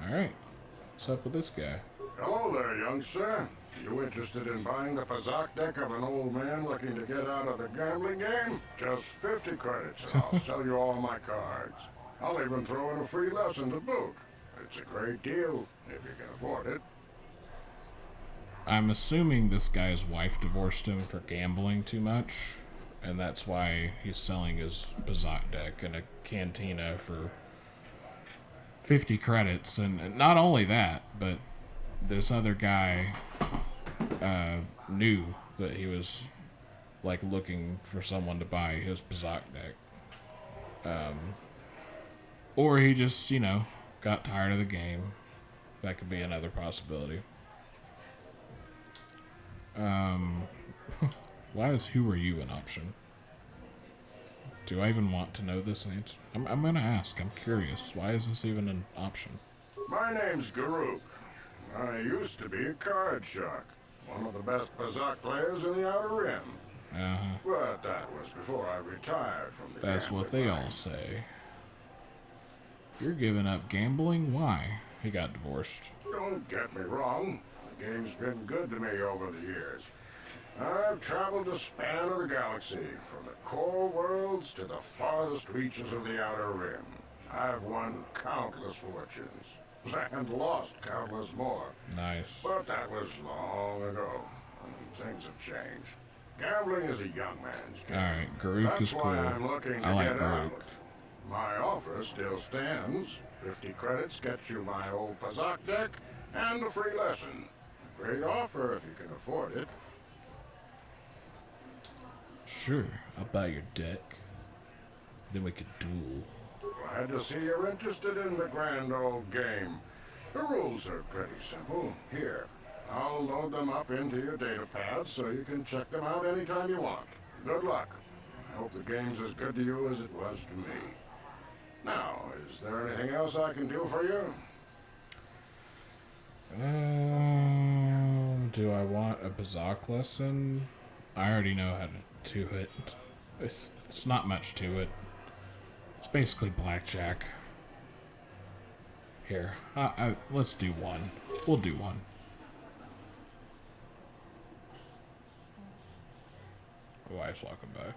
Alright. What's up with this guy? Hello there, youngster. You interested in buying the Pazak deck of an old man looking to get out of the gambling game? Just 50 credits and I'll sell you all my cards. I'll even throw in a free lesson to boot. It's a great deal, if you can afford it. I'm assuming this guy's wife divorced him for gambling too much, and that's why he's selling his Pazak deck in a cantina for 50 credits. And not only that, but this other guy knew that he was like looking for someone to buy his Pazak deck. Or he just, got tired of the game. That could be another possibility. Why is who are you an option? Do I even want to know this answer? I'm gonna ask. I'm curious. Why is this even an option? My name's Garuk. I used to be a card shark. One of the best Pazak players in the Outer Rim. Uh-huh. But that was before I retired from the That's what gambling they line. all say. You're giving up gambling? Why? He got divorced. Don't get me wrong. The game's been good to me over the years. I've traveled the span of the galaxy, from the core worlds to the farthest reaches of the Outer Rim. I've won countless fortunes, and lost countless more. Nice. But that was long ago, and things have changed. Gambling is a young man's game. Alright, Garuk That's is cool. why I'm looking to I like get Garuk. out. My offer still stands. 50 credits gets you my old Pazak deck and a free lesson. Great offer if you can afford it. Sure, I'll buy your deck. Then we could duel. Glad to see you're interested in the grand old game. The rules are pretty simple. Here, I'll load them up into your data pads so you can check them out anytime you want. Good luck. I hope the game's as good to you as it was to me. Now, is there anything else I can do for you? Do I want a Bazak lesson? I already know how to do it. It's not much to it. It's basically blackjack. Here, let's do one. We'll do one. My wife's walking by.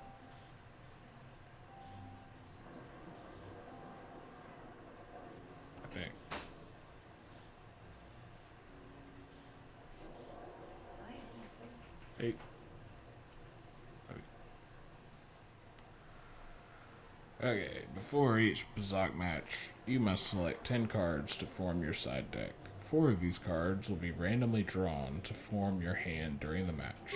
I think. Hey. Okay, before each Bazak match, you must select 10 cards to form your side deck. 4 of these cards will be randomly drawn to form your hand during the match.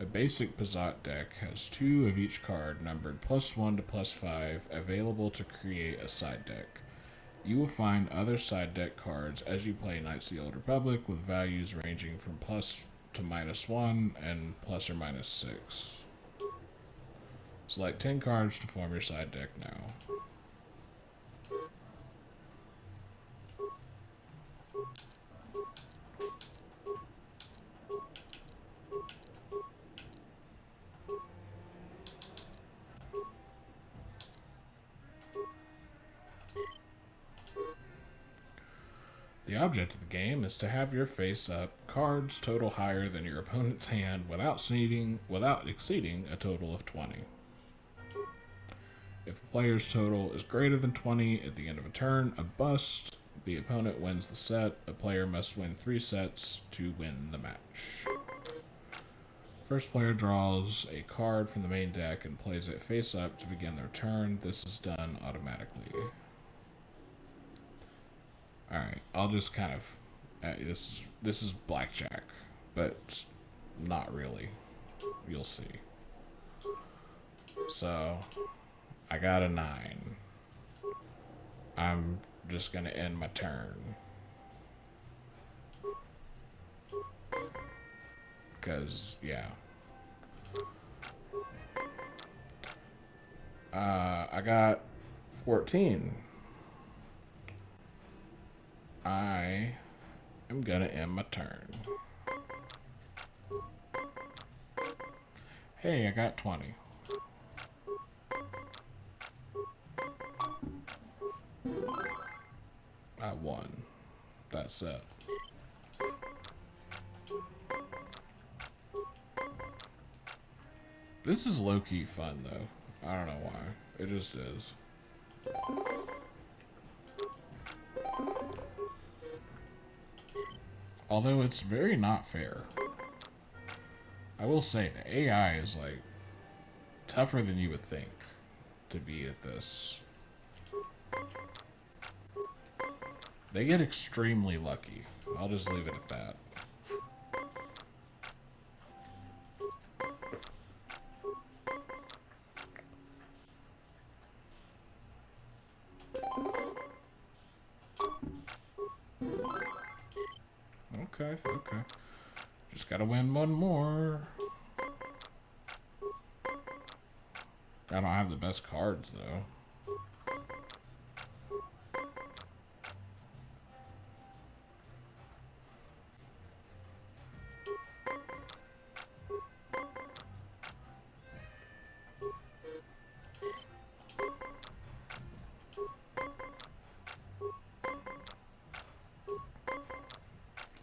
A basic Bazak deck has 2 of each card numbered +1 to +5 available to create a side deck. You will find other side deck cards as you play Knights of the Old Republic with values ranging from + to -1 and + or -6. Select 10 cards to form your side deck now. The object of the game is to have your face-up cards total higher than your opponent's hand without exceeding a total of 20. If a player's total is greater than 20 at the end of a turn, a bust, the opponent wins the set. A player must win 3 sets to win the match. First player draws a card from the main deck and plays it face up to begin their turn. This is done automatically. Alright, I'll just kind of... this is blackjack, but not really. You'll see. So... I got a 9. I'm just gonna end my turn. Because, yeah. I got 14. I am gonna end my turn. Hey, I got 20. I won. That's it. This is low-key fun, though. I don't know why. It just is. Although it's very not fair. I will say, the AI is, like, tougher than you would think to beat at this. They get extremely lucky. I'll just leave it at that. Okay. Just gotta win one more. I don't have the best cards, though.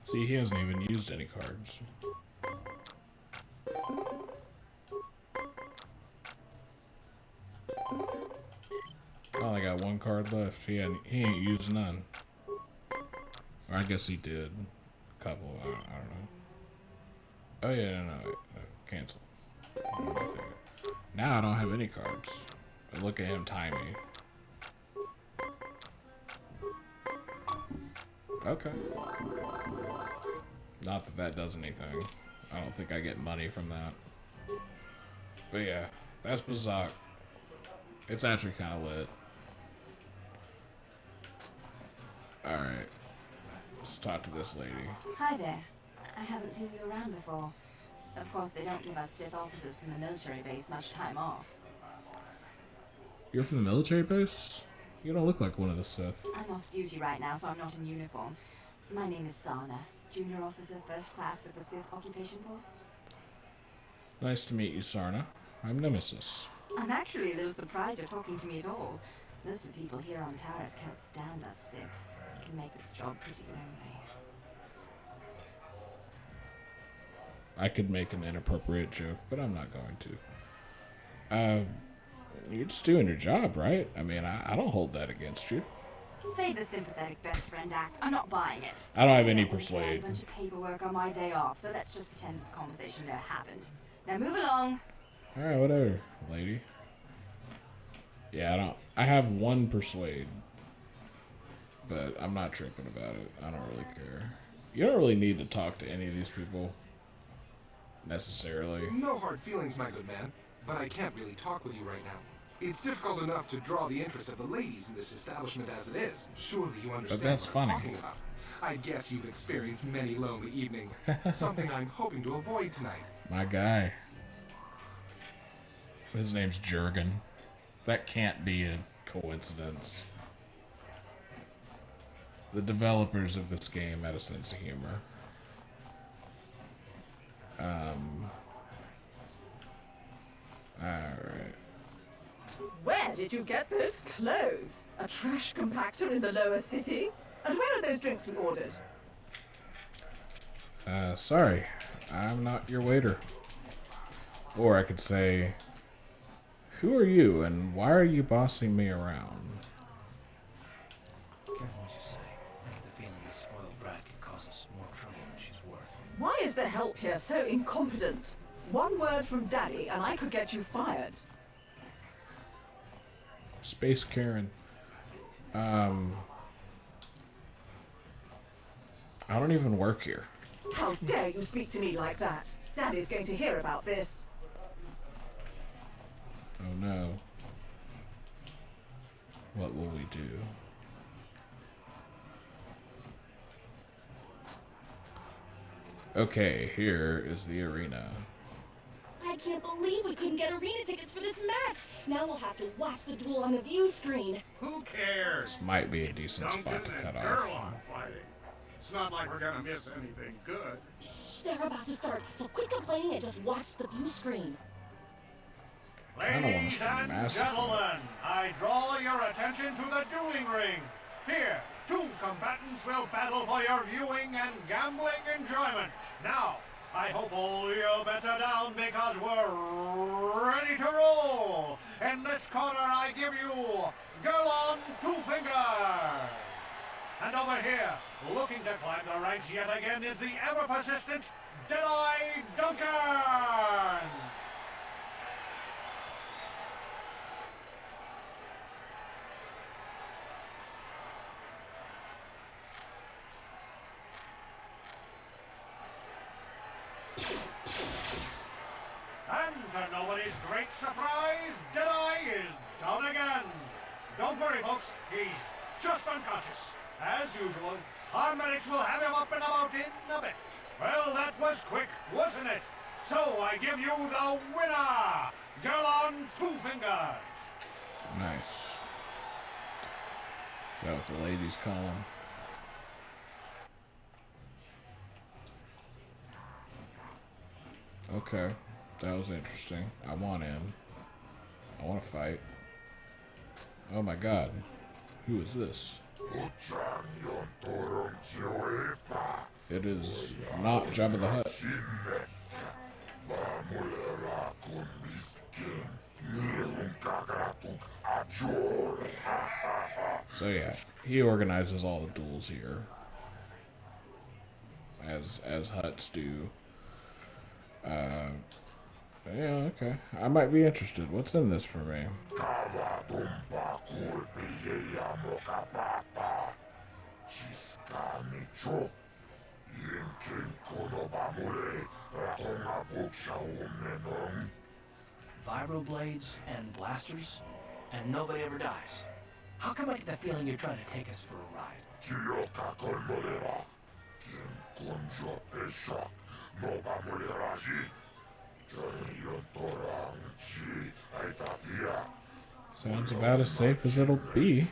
See, he hasn't even used any cards. I only got 1 card left. He ain't used none. Or I guess he did. A couple. I don't know. Oh yeah, no. Cancel. Now I don't have any cards. But look at him tie me. Okay. Not that that does anything. I don't think I get money from that. But yeah, that's Bazak. It's actually kind of lit. Alright. Let's talk to this lady. Hi there. I haven't seen you around before. Of course, they don't give us Sith officers from the military base much time off. You're from the military base? You don't look like one of the Sith. I'm off duty right now, so I'm not in uniform. My name is Sana, junior officer, first class with the Sith Occupation Force. Nice to meet you, Sarna. I'm Nemesis. I'm actually a little surprised you're talking to me at all. Most of the people here on Taris can't stand us Sith. It can make this job pretty lonely. I could make an inappropriate joke, but I'm not going to. You're just doing your job, right? I mean, I don't hold that against you. Say the sympathetic best friend act. I'm not buying it. I don't have any always had persuade. a bunch of paperwork on my day off, so let's just pretend this conversation never happened. Now move along. Alright, whatever, lady. Yeah, I have one persuade. But I'm not tripping about it. I don't really care. You don't really need to talk to any of these people. Necessarily. No hard feelings, my good man. But I can't really talk with you right now. It's difficult enough to draw the interest of the ladies in this establishment as it is. Surely you understand that's what funny. I'm talking about. I guess you've experienced many lonely evenings. Something I'm hoping to avoid tonight. My guy. His name's Jurgen. That can't be a coincidence. The developers of this game had a sense of humor. Alright. Where did you get those clothes? A trash compactor in the lower city? And where are those drinks we ordered? Sorry. I'm not your waiter. Or I could say, who are you and why are you bossing me around? Careful what you say. I get the feeling this spoiled brat can cause us more trouble than she's worth. Why is the help here so incompetent? One word from Daddy and I could get you fired. Space Karen. I don't even work here. How dare you speak to me like that? Daddy's going to hear about this. Oh no. What will we do? Okay, here is the arena. I can't believe we couldn't get arena tickets for this match. Now we'll have to watch the duel on the view screen. Who cares? This might be a decent spot to cut off. Fighting. It's not like we're gonna miss anything good. Shh, they're about to start, so quit complaining and just watch the view screen. I don't want to Ladies start a and massacre. gentlemen, I draw your attention to the dueling ring. Here, two combatants will battle for your viewing and gambling enjoyment. Now, I hope all your bets are down because we're ready to roll. In this corner, I give you Girl on Two Fingers. And over here, looking to climb the ranks yet again, is the ever-persistent Deadeye Duncan. And to nobody's great surprise, Deadeye is down again. Don't worry, folks. He's just unconscious. As usual, our medics will have him up and about in a bit. Well, that was quick, wasn't it? So I give you the winner, Girl on Two Fingers. Nice. Is that what the ladies call him? Okay. That was interesting. I want in. I want to fight. Oh my god. Who is this? It is not Jabba the Hutt. So yeah, he organizes all the duels here. As Hutts do. Yeah, okay. I might be interested. What's in this for me? Vibroblades and blasters, and nobody ever dies. How come I get the feeling you're trying to take us for a ride? Sounds about as safe as it'll be.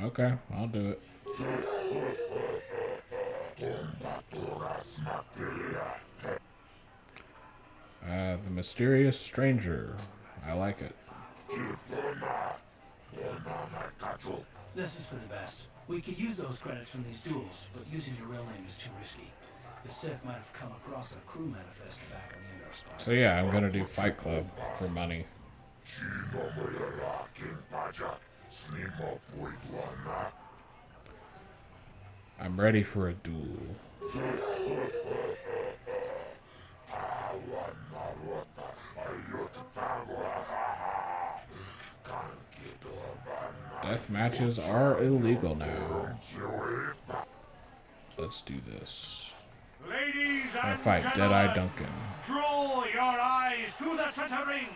Okay, I'll do it. The mysterious stranger. I like it. This is for the best. We could use those credits from these duels, but using your real name is too risky. The Sith might have come across a crew manifest back on the Endor spot. So yeah, I'm gonna do Fight Club for money. I'm ready for a duel. Death matches are illegal now. Let's do this. Ladies and Fight Deadeye gentlemen, Duncan. draw your eyes to the center ring.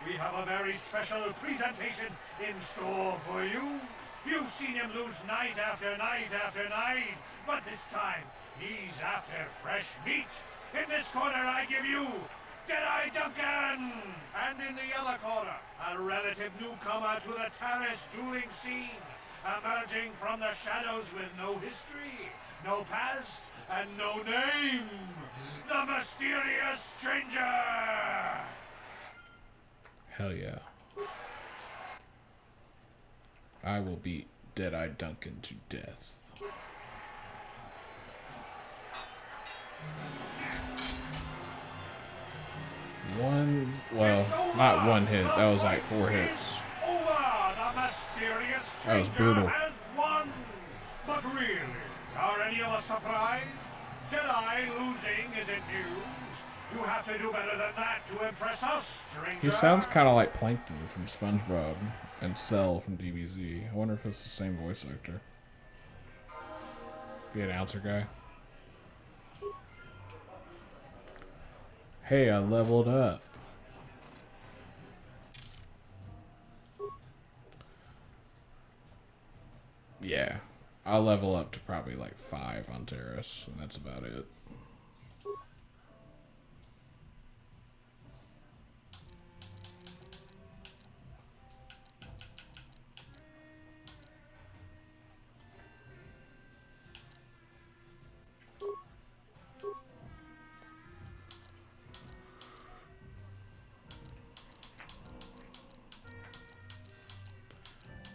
We have a very special presentation in store for you. You've seen him lose night after night after night, but this time he's after fresh meat. In this corner, I give you Deadeye Duncan! And in the other corner, a relative newcomer to the Taris dueling scene, emerging from the shadows with no history, no past, and no name, the mysterious stranger! Hell yeah. I will beat Deadeye Duncan to death. Not one hit. That was like 4 hits. That was brutal. Has won. But really, are any of us surprised? Deadeye losing isn't news. You have to do better than that to impress us, stranger. He sounds kind of like Plankton from SpongeBob and Cell from DBZ. I wonder if it's the same voice actor. The announcer guy. Hey, I leveled up. Yeah, I'll level up to probably like 5 on Taris, and that's about it.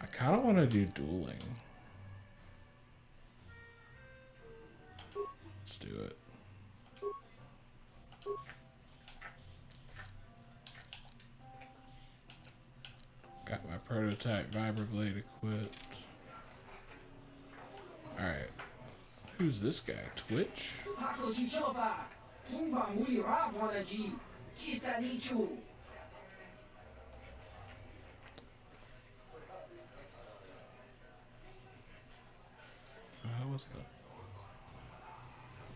I kind of want to do dueling. Let's do it. Got my prototype vibroblade equipped. Alright. Who's this guy? Twitch? What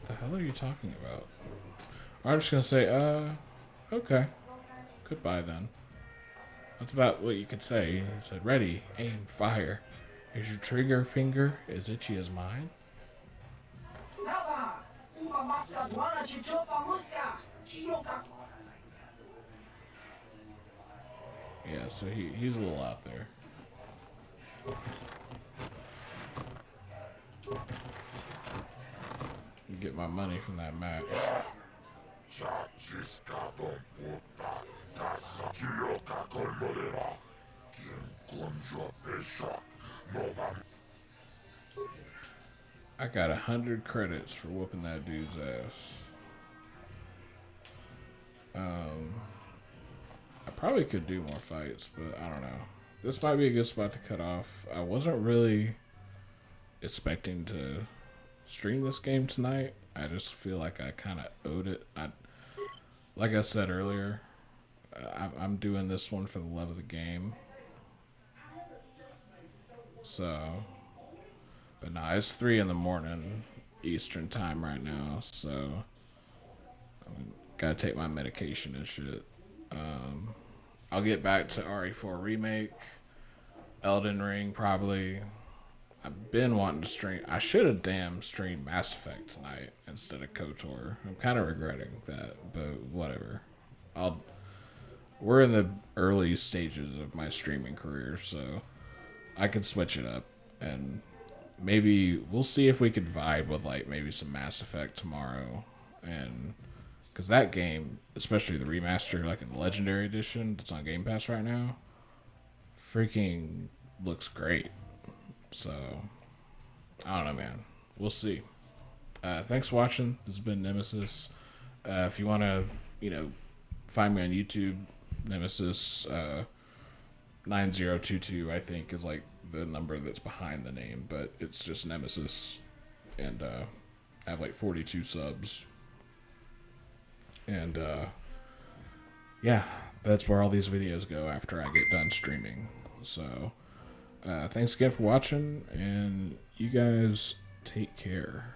the hell are you talking about? I'm just gonna say, okay. Goodbye then. That's about what you could say. He said, ready, aim, fire. Is your trigger finger as itchy as mine? Yeah, so he's a little out there. Get my money from that match. I got 100 credits for whooping that dude's ass. I probably could do more fights, but I don't know. This might be a good spot to cut off. I wasn't really expecting to stream this game tonight. I just feel like I kind of owed it. Like I said earlier, I'm doing this one for the love of the game. So, but nah, it's 3 in the morning Eastern time right now, so I gotta take my medication and shit. I'll get back to RE4 Remake, Elden Ring probably. I've been wanting to stream. I should have damn streamed Mass Effect tonight instead of KOTOR. I'm kind of regretting that, but whatever. We're in the early stages of my streaming career, so I can switch it up, and maybe we'll see if we could vibe with like maybe some Mass Effect tomorrow, and because that game, especially the remaster, like in the Legendary Edition that's on Game Pass right now, freaking looks great. So I don't know, man. We'll see. Thanks for watching. This has been Nemesis. If you want to, find me on YouTube, Nemesis 9022, I think, is like the number that's behind the name, but it's just Nemesis, and I have like 42 subs, and yeah, that's where all these videos go after I get done streaming. So thanks again for watching, and you guys take care.